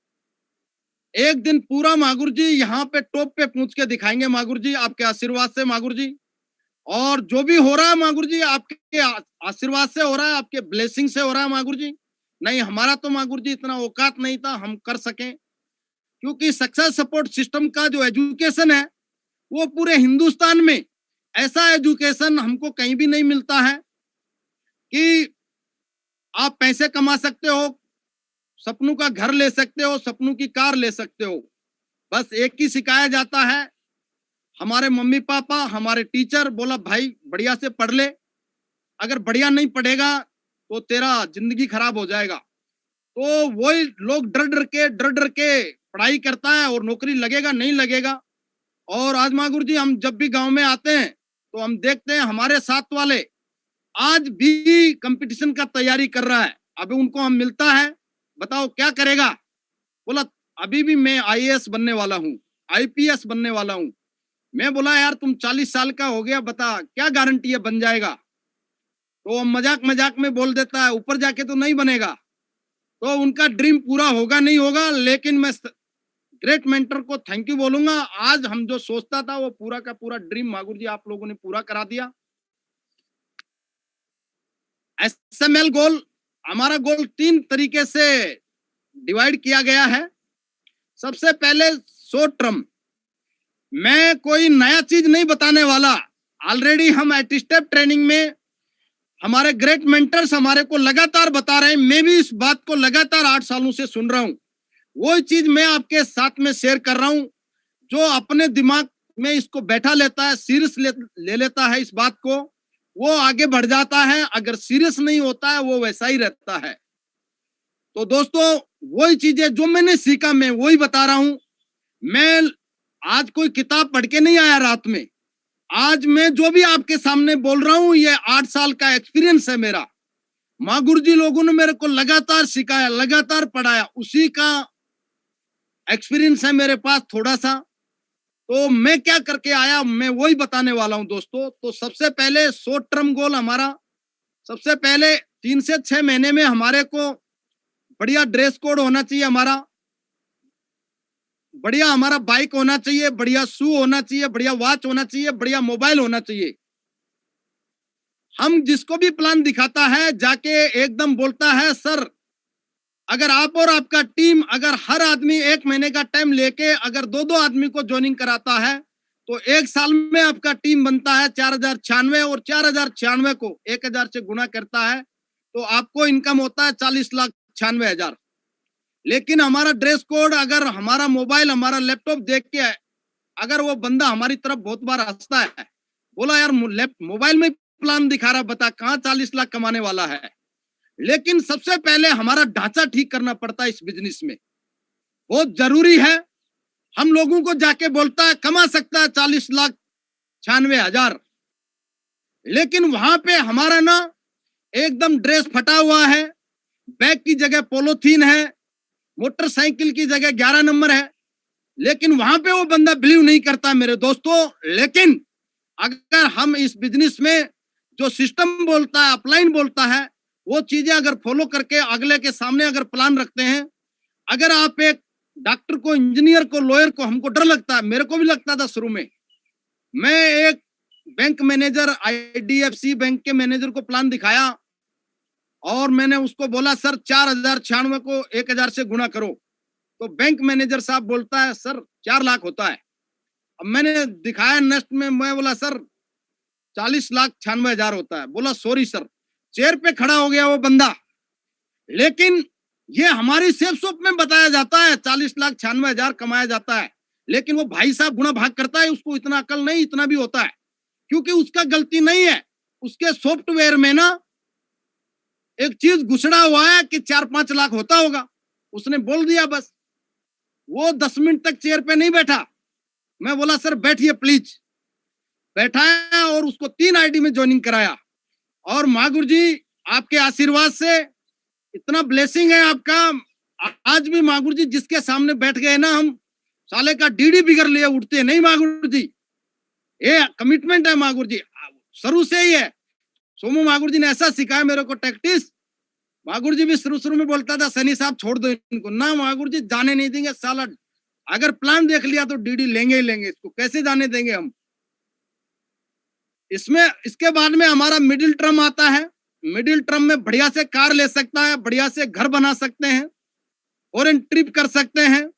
एक दिन पूरा मागुर जी यहाँ पे टॉप पे पहुंच के दिखाएंगे मागुर जी, आपके आशीर्वाद से मागुर जी। और जो भी हो रहा है मागुर जी आपके आशीर्वाद से हो रहा है, आपके ब्लेसिंग से हो रहा है मागुर जी। नहीं हमारा तो मागुर जी इतना औकात नहीं था हम कर सकें, क्योंकि सक्सेस सपोर्ट सिस्टम का जो एजुकेशन है वो पूरे हिंदुस्तान में ऐसा एजुकेशन हमको कहीं भी नहीं मिलता है कि आप पैसे कमा सकते हो, सपनों का घर ले सकते हो, सपनों की कार ले सकते हो। बस एक ही सिखाया जाता है, हमारे मम्मी पापा, हमारे टीचर बोला भाई बढ़िया से पढ़ ले, अगर बढ़िया नहीं पढ़ेगा तो तेरा जिंदगी खराब हो जाएगा। तो वही लोग डर डर के पढ़ाई करता है और नौकरी लगेगा नहीं लगेगा। और आज मागुर जी हम जब भी गांव में आते हैं तो हम देखते हैं हमारे साथ वाले आज भी कंपटीशन का तैयारी कर रहा है। अभी उनको हम मिलता है, बताओ क्या करेगा, बोला अभी भी मैं आईएएस बनने वाला हूँ, आईपीएस बनने वाला हूँ। मैं बोला यार तुम 40 साल का हो गया, बता क्या गारंटी है बन जाएगा। तो मजाक में बोल देता है ऊपर जाके तो नहीं बनेगा। तो उनका ड्रीम पूरा होगा नहीं होगा, लेकिन मैं ग्रेट मेंटर को थैंक यू बोलूंगा। आज हम जो सोचता था वो पूरा का पूरा ड्रीम मागुर जी आप लोगों ने पूरा करा दिया। एसएमएल गोल, हमारा गोल 3 तरीके से डिवाइड किया गया है। सबसे पहले शॉर्ट टर्म, मैं कोई नया चीज नहीं बताने वाला, ऑलरेडी हम एट स्टेप ट्रेनिंग में हमारे ग्रेट मेंटर्स हमारे को लगातार बता रहे हैं, मैं भी इस बात को लगातार 8 सालों से सुन रहा हूँ। वही चीज मैं आपके साथ में शेयर कर रहा हूँ। जो अपने दिमाग में इसको बैठा लेता है, सीरियस ले लेता है इस बात को, वो आगे बढ़ जाता है। अगर सीरियस नहीं होता है वो वैसा ही रहता है। तो दोस्तों वही चीजें जो मैंने सीखा मैं वही बता रहा हूँ। मैं आज कोई किताब पढ़ के नहीं आया रात में। आज मैं जो भी आपके सामने बोल रहा हूँ ये 8 साल का एक्सपीरियंस है मेरा। माँ गुरुजी लोगों ने मेरे को लगातार सिखाया, लगातार पढ़ाया, उसी का एक्सपीरियंस है मेरे पास थोड़ा सा। तो मैं क्या करके आया मैं वही बताने वाला हूं दोस्तों। तो सबसे पहले शॉर्ट टर्म गोल हमारा, सबसे पहले 3 से 6 महीने में हमारे को बढ़िया ड्रेस कोड होना चाहिए, हमारा बढ़िया हमारा बाइक होना चाहिए, बढ़िया शू होना चाहिए, बढ़िया वॉच होना चाहिए, बढ़िया मोबाइल होना चाहिए। हम जिसको भी प्लान दिखाता है जाके एकदम बोलता है सर अगर आप और आपका टीम अगर हर आदमी 1 महीने का टाइम लेके अगर 2-2 आदमी को ज्वाइनिंग कराता है तो 1 साल में आपका टीम बनता है 4096 और 4096 को 1000 से गुना करता है तो आपको इनकम होता है 40,96,000। लेकिन हमारा ड्रेस कोड अगर हमारा मोबाइल हमारा लैपटॉप देख के अगर वो बंदा हमारी तरफ बहुत बार हंसता है, बोला यार मोबाइल में प्लान दिखा रहा, बता कहाँ 40 लाख कमाने वाला है। लेकिन सबसे पहले हमारा ढांचा ठीक करना पड़ता है इस बिजनेस में, बहुत जरूरी है। हम लोगों को जाके बोलता है कमा सकता है 40,96,000, लेकिन वहां पे हमारा ना एकदम ड्रेस फटा हुआ है, बैग की जगह पोलोथीन है, मोटरसाइकिल की जगह 11 नंबर है, लेकिन वहां पे वो बंदा बिलीव नहीं करता मेरे दोस्तों। लेकिन अगर हम इस बिजनेस में जो सिस्टम बोलता है, अपलाइन बोलता है, वो चीजें अगर फॉलो करके अगले के सामने अगर प्लान रखते हैं, अगर आप एक डॉक्टर को, इंजीनियर को, लॉयर को, हमको डर लगता है, मेरे को भी लगता था शुरू में। मैं एक बैंक मैनेजर, IDFC बैंक के मैनेजर को प्लान दिखाया और मैंने उसको बोला सर 4096 को 1000 से गुना करो, तो बैंक मैनेजर साहब बोलता है सर 4 लाख होता है। अब मैंने दिखाया नेक्स्ट में, मैं बोला सर 40,96,000 होता है। बोला सॉरी सर, चेयर पे खड़ा हो गया वो बंदा। लेकिन ये हमारी सेफ शॉप में बताया जाता है 40,96,000 कमाया जाता है, लेकिन वो भाई साहब गुना भाग करता है, उसको इतना अकल नहीं, इतना भी होता है, क्योंकि उसका गलती नहीं है, उसके सॉफ्टवेयर में ना एक चीज घुसड़ा हुआ है कि 4-5 लाख होता होगा, उसने बोल दिया बस। वो 10 मिनट तक चेयर पे नहीं बैठा। मैं बोला सर बैठिए प्लीज, बैठाया और उसको 3 ID में ज्वाइनिंग कराया। और माँ गुरु जी आपके आशीर्वाद से इतना ब्लेसिंग है आपका, आज भी माँ गुरु जी जिसके सामने बैठ गए ना, हम साले का डीडी बिगड़ लिए उठते नहीं माँ गुरु जी। ये कमिटमेंट है माँ गुरु जी, शुरू से ही है। सोमू माँ गुरु जी ने ऐसा सिखाया मेरे को टैक्टिस। माँ गुरु जी भी शुरू में बोलता था सनी साहब छोड़ दो इनको, ना माँ गुरु जी जाने नहीं देंगे साला, अगर प्लान देख लिया तो डीडी लेंगे ही लेंगे, इसको कैसे जाने देंगे हम। इसमें इसके बाद में हमारा मिडिल टर्म आता है। मिडिल टर्म में बढ़िया से कार ले सकता है, बढ़िया से घर बना सकते हैं, फॉरेन ट्रिप कर सकते हैं।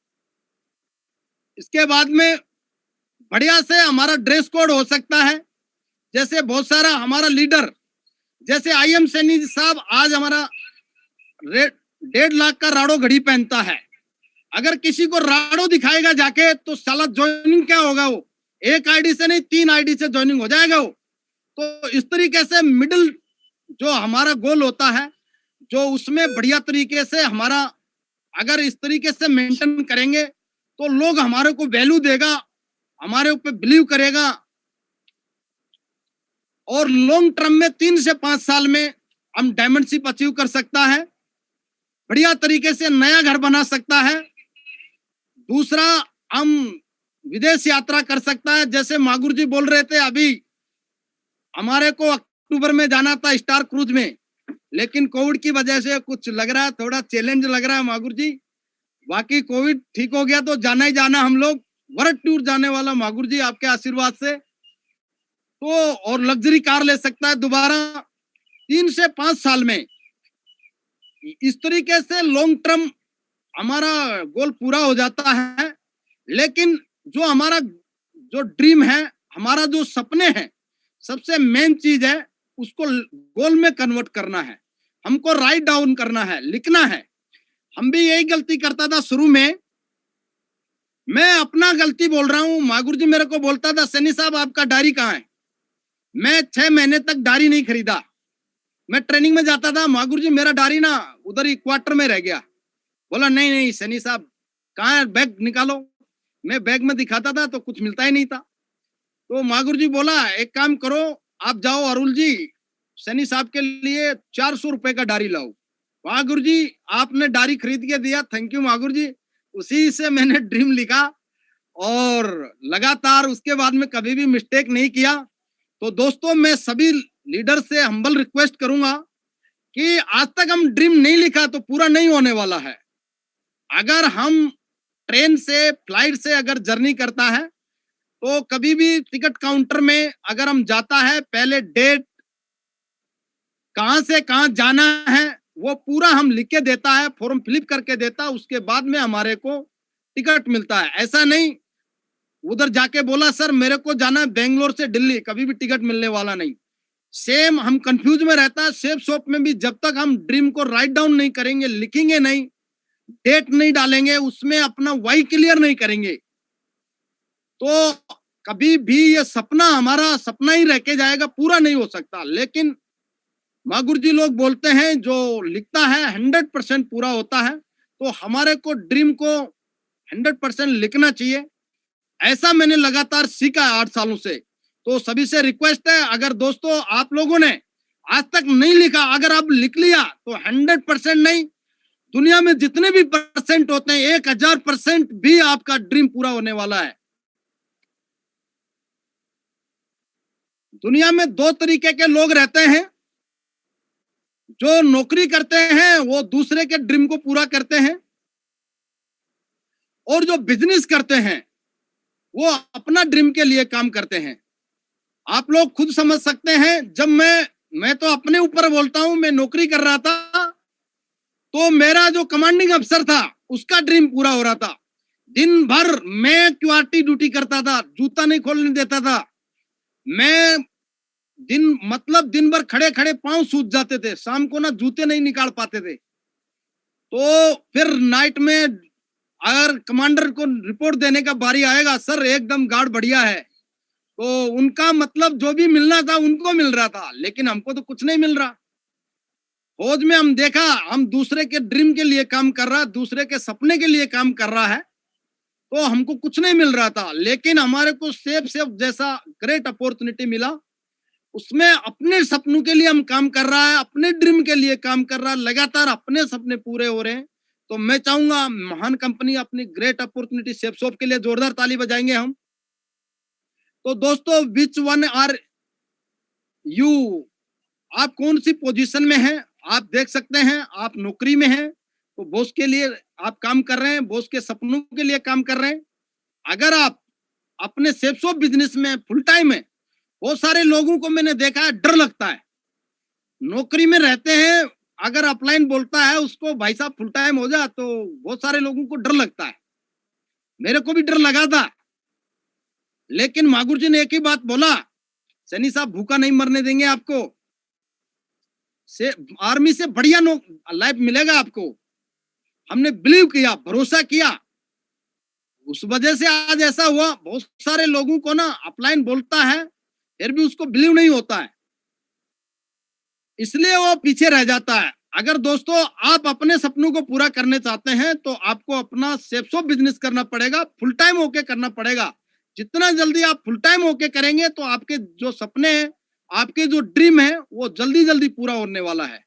इसके बाद में बढ़िया से हमारा ड्रेस कोड हो सकता है, जैसे बहुत सारा हमारा लीडर जैसे IM सैनी साहब आज हमारा 1.5 लाख का राड़ो घड़ी पहनता है। अगर किसी को राड़ो दिखाएगा जाके तो साला ज्वाइनिंग क्या होगा, वो 1 ID से नहीं 3 ID से ज्वाइनिंग हो जाएगा वो। तो इस तरीके से मिडिल जो हमारा गोल होता है, जो उसमें बढ़िया तरीके से हमारा अगर इस तरीके से मेंटेन करेंगे तो लोग हमारे को वैल्यू देगा, हमारे ऊपर बिलीव करेगा और लॉन्ग टर्म में 3 से 5 साल में हम डायमंडशिप अचीव कर सकता है, बढ़िया तरीके से नया घर बना सकता है। दूसरा हम विदेश यात्रा कर सकता है, जैसे मागुर जी बोल रहे थे अभी हमारे को अक्टूबर में जाना था स्टार क्रूज में, लेकिन कोविड की वजह से कुछ लग रहा है, थोड़ा चैलेंज लग रहा है मागुर जी। बाकी कोविड ठीक हो गया तो जाना ही जाना, हम लोग वर्ल्ड टूर जाने वाला मागुर जी आपके आशीर्वाद से। तो और लग्जरी कार ले सकता है दोबारा 3 से 5 साल में। इस तरीके से लॉन्ग टर्म हमारा गोल पूरा हो जाता है। लेकिन जो हमारा जो ड्रीम है, हमारा जो सपने हैं, सबसे मेन चीज है उसको गोल में कन्वर्ट करना है, हमको राइट डाउन करना है, लिखना है। हम भी यही गलती करता था शुरू में। मैं अपना गलती बोल रहा हूँ। मागुर जी मेरे को बोलता था, सैनी साहब आपका डायरी कहाँ है? मैं 6 महीने तक डायरी नहीं खरीदा। मैं ट्रेनिंग में जाता था, मागुर जी मेरा डायरी ना उधर ही क्वार्टर में रह गया। बोला नहीं नहीं सैनी साहब कहाँ है, बैग निकालो। मैं बैग में दिखाता था तो कुछ मिलता ही नहीं था। तो मागुर जी बोला एक काम करो, आप जाओ अरुल जी सैनी साहब के लिए 400 रुपए का डायरी लाओ। मागुर जी आपने डायरी खरीद के दिया, थैंक यू मागुर जी। उसी से मैंने ड्रीम लिखा और लगातार उसके बाद में कभी भी मिस्टेक नहीं किया। तो दोस्तों मैं सभी लीडर से हम्बल रिक्वेस्ट करूंगा कि आज तक हम ड्रीम नहीं लिखा तो पूरा नहीं होने वाला है। अगर हम ट्रेन से फ्लाइट से अगर जर्नी करता है तो कभी भी टिकट काउंटर में अगर हम जाता है, पहले डेट कहां से कहां जाना है वो पूरा हम लिख के देता है, फॉर्म फिलअप करके देता, उसके बाद में हमारे को टिकट मिलता है। ऐसा नहीं उधर जाके बोला सर मेरे को जाना है बेंगलोर से दिल्ली, कभी भी टिकट मिलने वाला नहीं। सेम हम कंफ्यूज में रहता है। सेफ शॉप में भी जब तक हम ड्रीम को राइट डाउन नहीं करेंगे, लिखेंगे नहीं, डेट नहीं डालेंगे, उसमें अपना वाई क्लियर नहीं करेंगे तो कभी भी ये सपना हमारा सपना ही रह के जाएगा, पूरा नहीं हो सकता। लेकिन मागुर जी लोग बोलते हैं जो लिखता है 100% पूरा होता है। तो हमारे को ड्रीम को 100% लिखना चाहिए। ऐसा मैंने लगातार सीखा है 8 सालों से। तो सभी से रिक्वेस्ट है, अगर दोस्तों आप लोगों ने आज तक नहीं लिखा, अगर आप लिख लिया तो 100% नहीं, दुनिया में जितने भी परसेंट होते हैं 1000% भी आपका ड्रीम पूरा होने वाला है। दुनिया में 2 तरीके के लोग रहते हैं। जो नौकरी करते हैं वो दूसरे के ड्रीम को पूरा करते हैं, और जो बिजनेस करते हैं वो अपना ड्रीम के लिए काम करते हैं। आप लोग खुद समझ सकते हैं। जब मैं तो अपने ऊपर बोलता हूं, मैं नौकरी कर रहा था तो मेरा जो कमांडिंग अफसर था उसका ड्रीम पूरा हो रहा था। दिन भर मैं क्यूआरटी ड्यूटी करता था, जूता नहीं खोलने देता था। मैं दिन भर खड़े खड़े पांव सूज जाते थे, शाम को ना जूते नहीं निकाल पाते थे। तो फिर नाइट में अगर कमांडर को रिपोर्ट देने का बारी आएगा, सर एकदम गार्ड बढ़िया है, तो उनका मतलब जो भी मिलना था उनको मिल रहा था, लेकिन हमको तो कुछ नहीं मिल रहा। फौज में हम देखा, हम दूसरे के ड्रीम के लिए काम कर रहा, दूसरे के सपने के लिए काम कर रहा है, तो हमको कुछ नहीं मिल रहा था। लेकिन हमारे को सेफ जैसा ग्रेट अपॉर्चुनिटी मिला, उसमें अपने सपनों के लिए हम काम कर रहा है, अपने ड्रीम के लिए काम कर रहा है, लगातार अपने सपने पूरे हो रहे हैं। तो मैं चाहूंगा महान कंपनी अपनी ग्रेट अपॉर्चुनिटी सेफ शॉप के लिए जोरदार ताली बजाएंगे हम। तो दोस्तों विच वन आर यू, आप कौन सी पोजीशन में हैं? आप देख सकते हैं आप नौकरी में हैं तो बॉस के लिए आप काम कर रहे हैं, बॉस के सपनों के लिए काम कर रहे हैं। अगर आप अपने सेफ शॉप बिजनेस में फुल टाइम है, बहुत सारे लोगों को मैंने देखा है डर लगता है, नौकरी में रहते हैं, अगर अपलाइन बोलता है उसको भाई साहब फुल टाइम हो जा, तो बहुत सारे लोगों को डर लगता है। मेरे को भी डर लगा था, लेकिन मागुर जी ने एक ही बात बोला, सैनी साहब भूखा नहीं मरने देंगे आपको, से आर्मी से बढ़िया लाइफ मिलेगा आपको। हमने बिलीव किया, भरोसा किया, उस वजह से आज ऐसा हुआ। बहुत सारे लोगों को ना अपलाइन बोलता है फिर भी उसको बिलीव नहीं होता है, इसलिए वो पीछे रह जाता है। अगर दोस्तों आप अपने सपनों को पूरा करने चाहते हैं तो आपको अपना सेफ शॉप बिजनेस करना पड़ेगा, फुल टाइम होके करना पड़ेगा। जितना जल्दी आप फुल टाइम होके करेंगे तो आपके जो सपने हैं, आपके जो ड्रीम है वो जल्दी जल्दी पूरा होने वाला है।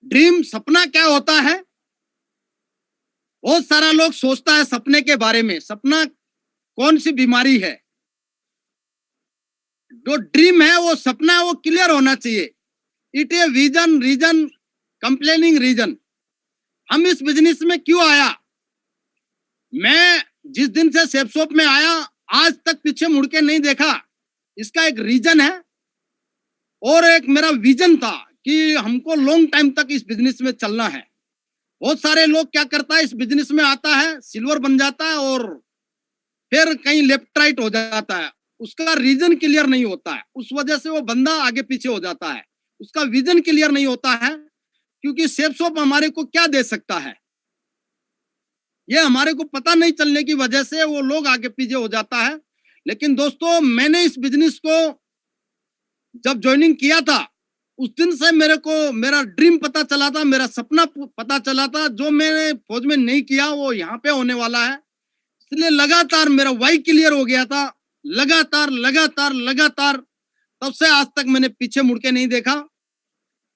ड्रीम सपना क्या होता है? बहुत सारा लोग सोचता है सपने के बारे में, सपना कौन सी बीमारी है। जो ड्रीम है वो सपना है, वो क्लियर होना चाहिए। It a vision reason complaining reason. हम इस बिजनेस में क्यों आया? मैं जिस दिन से सेफ शॉप में आया आज तक पीछे मुड़ के नहीं देखा। इसका एक रीजन है और एक मेरा विजन था कि हमको लॉन्ग टाइम तक इस बिजनेस में चलना है। बहुत सारे लोग क्या करता है, इस बिजनेस में आता है, सिल्वर बन जाता है और फिर कहीं लेफ्ट राइट हो जाता है, उसका रीजन क्लियर नहीं होता है, उस वजह से वो बंदा आगे पीछे हो जाता है, उसका विजन क्लियर नहीं होता है। क्योंकि सेफ शॉप हमारे को क्या दे सकता है, ये हमारे को पता नहीं चलने की वजह से वो लोग आगे पीछे हो जाता है। लेकिन दोस्तों, मैंने इस बिजनेस को जब ज्वाइनिंग किया था, उस दिन से मेरे को मेरा ड्रीम पता चला था, मेरा सपना पता चला था, जो मैंने फौज में नहीं किया वो यहाँ पे होने वाला है। इसलिए लगातार मेरा वाई क्लियर हो गया था, लगातार लगातार लगातार, तब से आज तक मैंने पीछे मुड़ के नहीं देखा।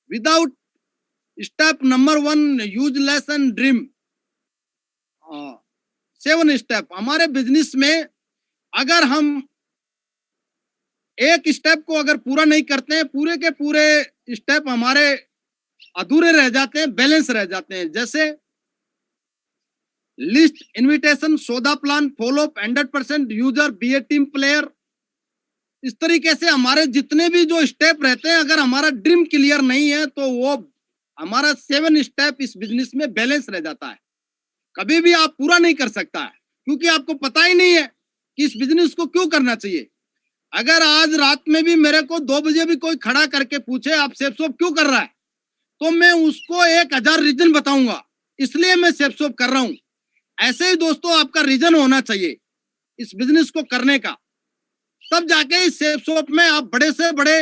Without step number 1, use lesson dream. 7 step हमारे बिजनेस में, अगर हम एक स्टेप को अगर पूरा नहीं करते हैं, पूरे के पूरे स्टेप हमारे अधूरे रह जाते हैं, बैलेंस रह जाते हैं। जैसे लिस्ट, इनविटेशन, सौदा plan, follow up, 100% user, be a team player. इस तरीके से हमारे जितने भी जो स्टेप रहते हैं, अगर हमारा ड्रीम क्लियर नहीं है तो वो हमारा 7 स्टेप इस बिजनेस में बैलेंस रह जाता है, कभी भी आप पूरा नहीं कर सकता है, क्योंकि आपको पता ही नहीं है कि इस बिजनेस को क्यों करना चाहिए। अगर आज रात में भी मेरे को 2 बजे भी कोई खड़ा करके पूछे आप सेफ शॉप क्यों कर रहा है, तो मैं उसको 1000 रीजन बताऊंगा, इसलिए मैं सेफ शॉप कर रहा हूं। ऐसे ही दोस्तों, आपका रीजन होना चाहिए इस बिजनेस को करने का, तब जाके इस सेफ शॉप में आप बड़े से बड़े,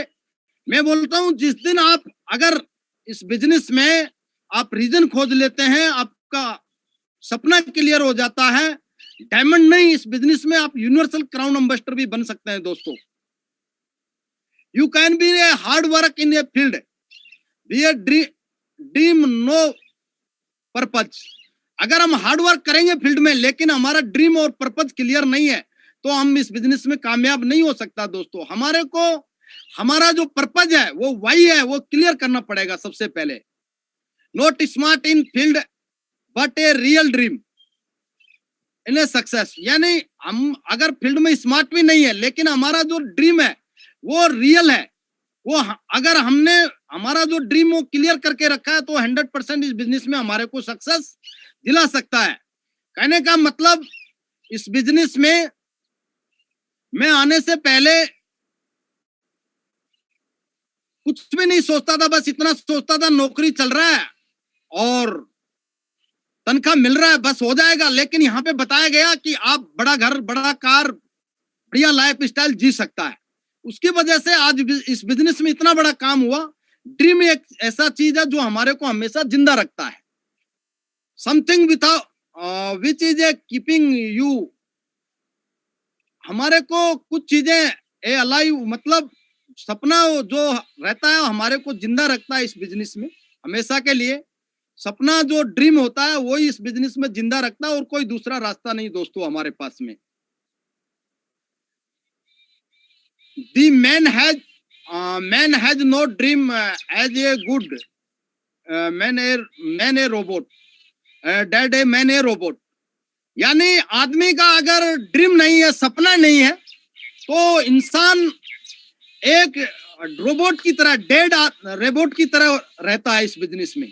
मैं बोलता हूं, जिस दिन आप अगर इस बिजनेस में आप रीजन खोज लेते हैं, आपका सपना क्लियर हो जाता है, डायमंड नहीं, इस बिजनेस में आप यूनिवर्सल क्राउन एम्बेसडर भी बन सकते हैं दोस्तों। You can be a hard work in a field, be a dream no purpose. अगर हम हार्ड वर्क करेंगे फील्ड में, लेकिन हमारा ड्रीम और पर्पज क्लियर नहीं है, तो हम इस बिजनेस में कामयाब नहीं हो सकता दोस्तों। हमारे को हमारा जो पर्पज है, वो वाई है, वो क्लियर करना पड़ेगा सबसे पहले। Not smart in field but a real dream in a success. यानी हम अगर फील्ड में स्मार्ट भी नहीं है, लेकिन हमारा जो ड्रीम है वो रियल है, वो अगर हमने हमारा जो ड्रीम वो क्लियर करके रखा है, तो 100% इस बिजनेस में हमारे को सक्सेस दिला सकता है। कहने का मतलब, इस बिजनेस में मैं आने से पहले कुछ भी नहीं सोचता था, बस इतना सोचता था नौकरी चल रहा है और तनख्वाह मिल रहा है, बस हो जाएगा। लेकिन यहाँ पे बताया गया कि आप बड़ा घर, बड़ा कार, बढ़िया लाइफ स्टाइल जी सकता है। उसकी वजह से आज इस बिजनेस में इतना बड़ा काम हुआ। ड्रीम एक ऐसा चीज है जो हमारे को हमेशा जिंदा रखता है। Something without which is a keeping you, हमारे को कुछ चीजें ए अलाइव, मतलब सपना जो रहता है हमारे को जिंदा रखता है इस बिजनेस में हमेशा के लिए। सपना जो ड्रीम होता है वो इस बिजनेस में जिंदा रखता है, और कोई दूसरा रास्ता नहीं दोस्तों हमारे पास में। The man has no dream as a good man a robot, dead a man a robot। यानी आदमी का अगर ड्रीम नहीं है, सपना नहीं है, तो इंसान एक रोबोट की तरह, डेड रोबोट की तरह रहता है इस बिजनेस में,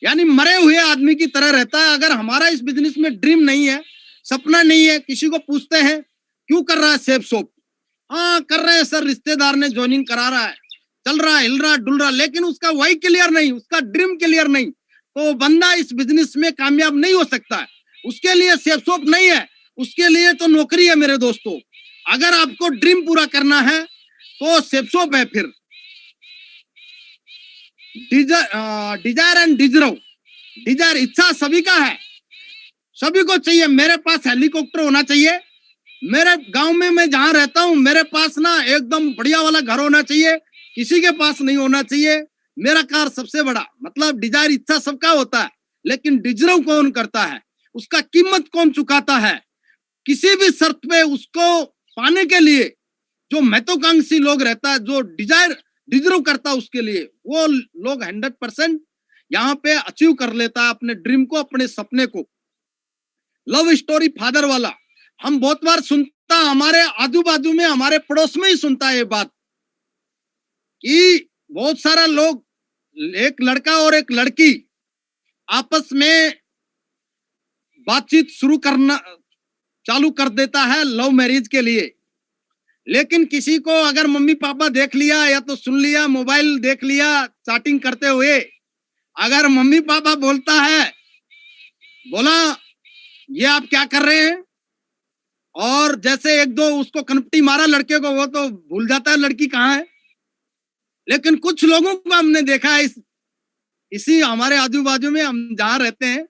यानी मरे हुए आदमी की तरह रहता है। अगर हमारा इस बिजनेस में ड्रीम नहीं है, सपना नहीं है, किसी को पूछते हैं क्यों कर रहा है सेफ शॉप, हाँ कर रहे हैं सर, रिश्तेदार ने ज्वाइनिंग करा रहा है, चल रहा है, हिल रहा डुल रहा, लेकिन उसका वाई क्लियर नहीं, उसका ड्रीम क्लियर नहीं, तो बंदा इस बिजनेस में कामयाब नहीं हो सकता है। उसके लिए सेफ शॉप नहीं है, उसके लिए तो नौकरी है मेरे दोस्तों। अगर आपको ड्रीम पूरा करना है तो सेफ शॉप है। फिर डिजायर एंड डिजर्व, डिजायर इच्छा सभी का है, सभी को चाहिए। मेरे पास हेलीकॉप्टर होना चाहिए, मेरे गांव में मैं जहां रहता हूं मेरे पास ना एकदम बढ़िया वाला घर होना चाहिए, किसी के पास नहीं होना चाहिए। मेरा कार सबसे बड़ा, मतलब डिजायर इच्छा सबका होता है, लेकिन डिजर्व कौन करता है, उसका कीमत कौन चुकाता है, किसी भी शर्त पे उसको पाने के लिए जो महत्वाकांक्षी लोग रहता है, जो डिजायर डिजर्व करता है, उसके लिए वो लोग 100% यहाँ पे अचीव कर लेता है अपने ड्रीम को, अपने सपने को। लव स्टोरी फादर वाला हम बहुत बार सुनता, हमारे आजू बाजू में, हमारे पड़ोस में ही सुनता है ये बात कि बहुत सारा लोग, एक लड़का और एक लड़की आपस में बातचीत शुरू चालू कर देता है लव मैरिज के लिए। लेकिन किसी को अगर मम्मी पापा देख लिया या तो सुन लिया, मोबाइल देख लिया चैटिंग करते हुए, अगर मम्मी पापा बोलता है, बोला ये आप क्या कर रहे हैं, और जैसे एक दो उसको कनपटी मारा लड़के को, वो तो भूल जाता है लड़की कहाँ है। लेकिन कुछ लोगों को हमने देखा है इसी हमारे आजू बाजू में, हम जहाँ रहते हैं,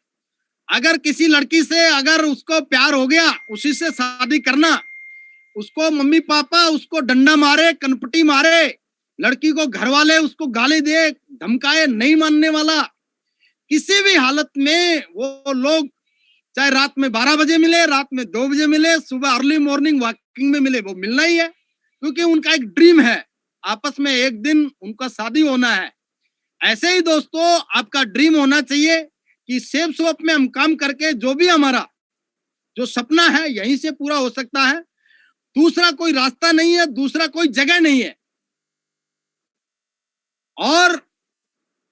अगर किसी लड़की से अगर उसको प्यार हो गया, उसी से शादी करना, उसको मम्मी पापा उसको डंडा मारे, कनपटी मारे, लड़की को घर वाले उसको गाली दे, धमकाए, नहीं मानने वाला, किसी भी हालत में वो लोग चाहे रात में 12 बजे मिले, रात में 2 बजे मिले, सुबह अर्ली मॉर्निंग वॉकिंग में मिले, वो मिलना ही है, क्योंकि उनका एक ड्रीम है, आपस में एक दिन उनका शादी होना है। ऐसे ही दोस्तों आपका ड्रीम होना चाहिए कि सेफ शॉप में हम काम करके जो भी हमारा जो सपना है यहीं से पूरा हो सकता है। दूसरा कोई रास्ता नहीं है, दूसरा कोई जगह नहीं है। और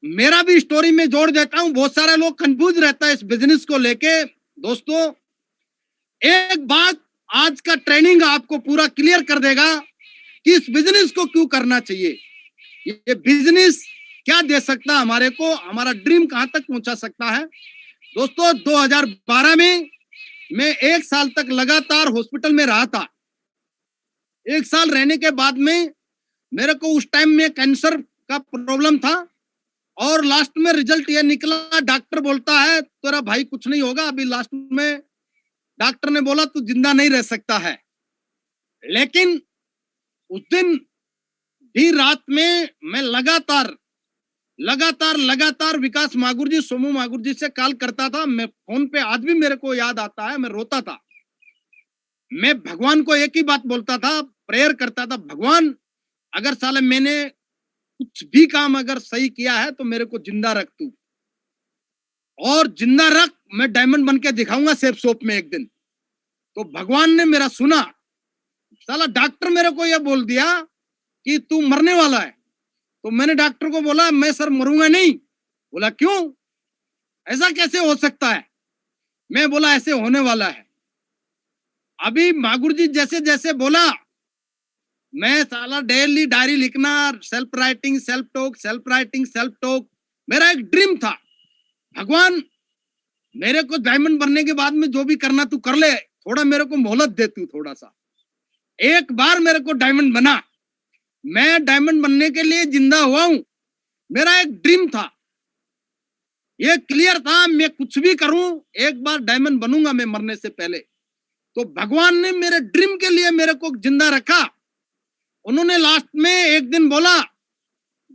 मेरा भी स्टोरी में जोड़ देता हूं, बहुत सारे लोग कंफ्यूज रहता है इस बिजनेस को लेके। दोस्तों एक बात आज का ट्रेनिंग आपको पूरा क्लियर कर देगा कि इस बिजनेस को क्यों करना चाहिए, ये बिजनेस क्या दे सकता है हमारे को, हमारा ड्रीम कहां तक पहुंचा सकता है। दोस्तों 2012 में मैं 1 साल तक लगातार हॉस्पिटल में रहा था। 1 साल रहने के बाद में मेरे को उस टाइम में कैंसर का प्रॉब्लम था, और लास्ट में रिजल्ट ये निकला, डॉक्टर बोलता है तेरा भाई कुछ नहीं होगा, अभी लास्ट में डॉक्टर ने बोला तू जिंदा नहीं रह सकता है। लेकिन उस दिन भी रात में मैं लगातार विकास मागुर जी, सोमू मागुर जी से कॉल करता था। मैं फोन पे आज भी मेरे को याद आता है, मैं रोता था। मैं भगवान को एक ही बात बोलता था, प्रेयर करता था, भगवान अगर साले मैंने कुछ भी काम अगर सही किया है तो मेरे को जिंदा रख तू, और जिंदा रख, मैं डायमंड बन के दिखाऊंगा सेफ शॉप में एक दिन। तो भगवान ने मेरा सुना। साला डॉक्टर मेरे को यह बोल दिया कि तू मरने वाला है। तो मैंने डॉक्टर को बोला मैं सर मरूंगा नहीं। बोला क्यों, ऐसा कैसे हो सकता है। मैं बोला ऐसे होने वाला है। अभी मागुर जी जैसे जैसे बोला, मैं साला डेली डायरी लिखना, सेल्फ राइटिंग सेल्फ टॉक, मेरा एक ड्रीम था। भगवान मेरे को डायमंड बनने के बाद में जो भी करना तू कर ले, थोड़ा मेरे को मोहलत दे तू, थोड़ा सा। एक बार मेरे को डायमंड बना, मैं डायमंड बनने के लिए जिंदा हुआ हूं। मेरा एक ड्रीम था, ये क्लियर था, मैं कुछ भी करूं एक बार डायमंड बनूंगा मैं मरने से पहले। तो भगवान ने मेरे ड्रीम के लिए मेरे को जिंदा रखा। उन्होंने लास्ट में एक दिन बोला,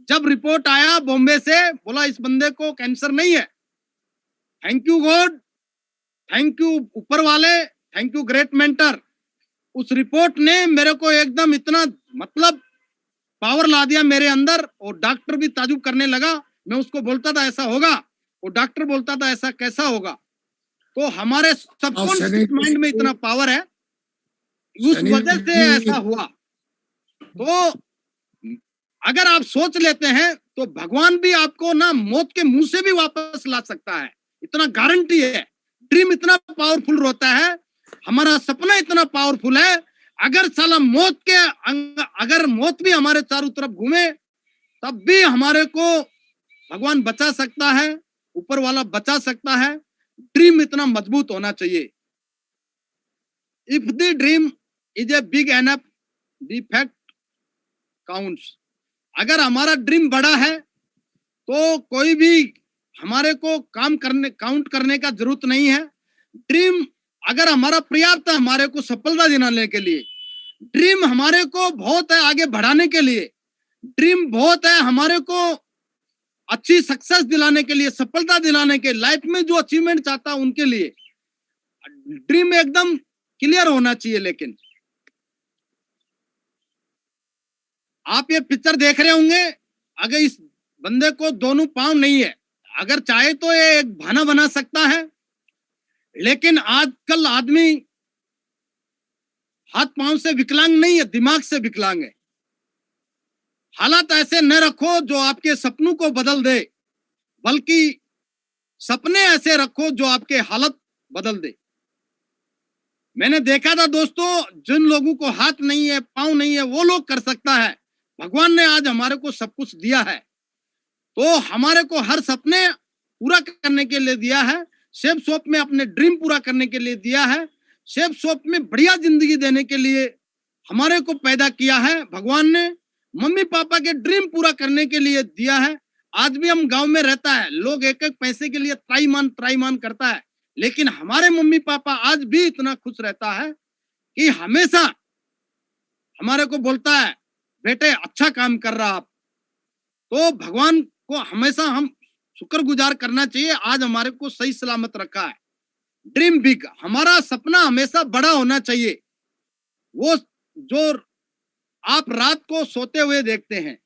जब रिपोर्ट आया बॉम्बे से, बोला इस बंदे को कैंसर नहीं है। Thank you God, thank you ऊपर वाले, थैंक यू ग्रेट मेंटर। उस रिपोर्ट ने मेरे को एकदम इतना मतलब पावर ला दिया मेरे अंदर, और डॉक्टर भी ताजुब करने लगा। मैं उसको बोलता था ऐसा होगा, और डॉक्टर बोलता था ऐसा कैसा होगा। तो हमारे सबकॉन्शियस माइंड में इतना पावर है, उस वजह से ऐसा हुआ। तो अगर आप सोच लेते हैं तो भगवान भी आपको ना मौत के मुंह से भी वापस ला सकता है, इतना गारंटी है। ड्रीम इतना पावरफुल होता है, हमारा सपना इतना पावरफुल है। अगर साला अगर मौत भी हमारे चारों तरफ घूमे, तब भी हमारे को भगवान बचा सकता है, ऊपर वाला बचा सकता है। ड्रीम इतना मजबूत होना चाहिए। If the dream is a big enough, the fact counts. अगर हमारा ड्रीम बड़ा है तो कोई भी हमारे को काउंट करने का जरूरत नहीं है। ड्रीम अगर हमारा पर्याप्त है हमारे को सफलता दिलाने के लिए, ड्रीम हमारे को बहुत है आगे बढ़ाने के लिए, ड्रीम बहुत है हमारे को अच्छी सक्सेस दिलाने के लिए, सफलता दिलाने के, लाइफ में जो अचीवमेंट चाहता है उनके लिए ड्रीम एकदम क्लियर होना चाहिए। लेकिन आप ये पिक्चर देख रहे होंगे, अगर इस बंदे को दोनों पांव नहीं है, अगर चाहे तो ये एक भाना बना सकता है, लेकिन आजकल आदमी हाथ पांव से विकलांग नहीं है, दिमाग से विकलांग है। हालात ऐसे न रखो जो आपके सपनों को बदल दे, बल्कि सपने ऐसे रखो जो आपके हालत बदल दे। मैंने देखा था दोस्तों, जिन लोगों को हाथ नहीं है, पाँव नहीं है, वो लोग कर सकता है। भगवान ने आज हमारे को सब कुछ दिया है, तो हमारे को हर सपने पूरा करने के लिए दिया है। शेफ शॉप में अपने ड्रीम पूरा करने के लिए दिया है। शेफ शॉप में बढ़िया जिंदगी देने के लिए हमारे को पैदा किया है भगवान ने। मम्मी पापा के ड्रीम पूरा करने के लिए दिया है। आज भी हम गांव में रहता है, लोग एक एक पैसे के लिए त्राईमान करता है, लेकिन हमारे मम्मी पापा आज भी इतना खुश रहता है कि हमेशा हमारे को बोलता है, बेटे अच्छा काम कर रहा आप। तो भगवान को हमेशा हम शुक्रगुजार करना चाहिए, आज हमारे को सही सलामत रखा है। ड्रीम बिग, हमारा सपना हमेशा बड़ा होना चाहिए। वो जो आप रात को सोते हुए देखते हैं,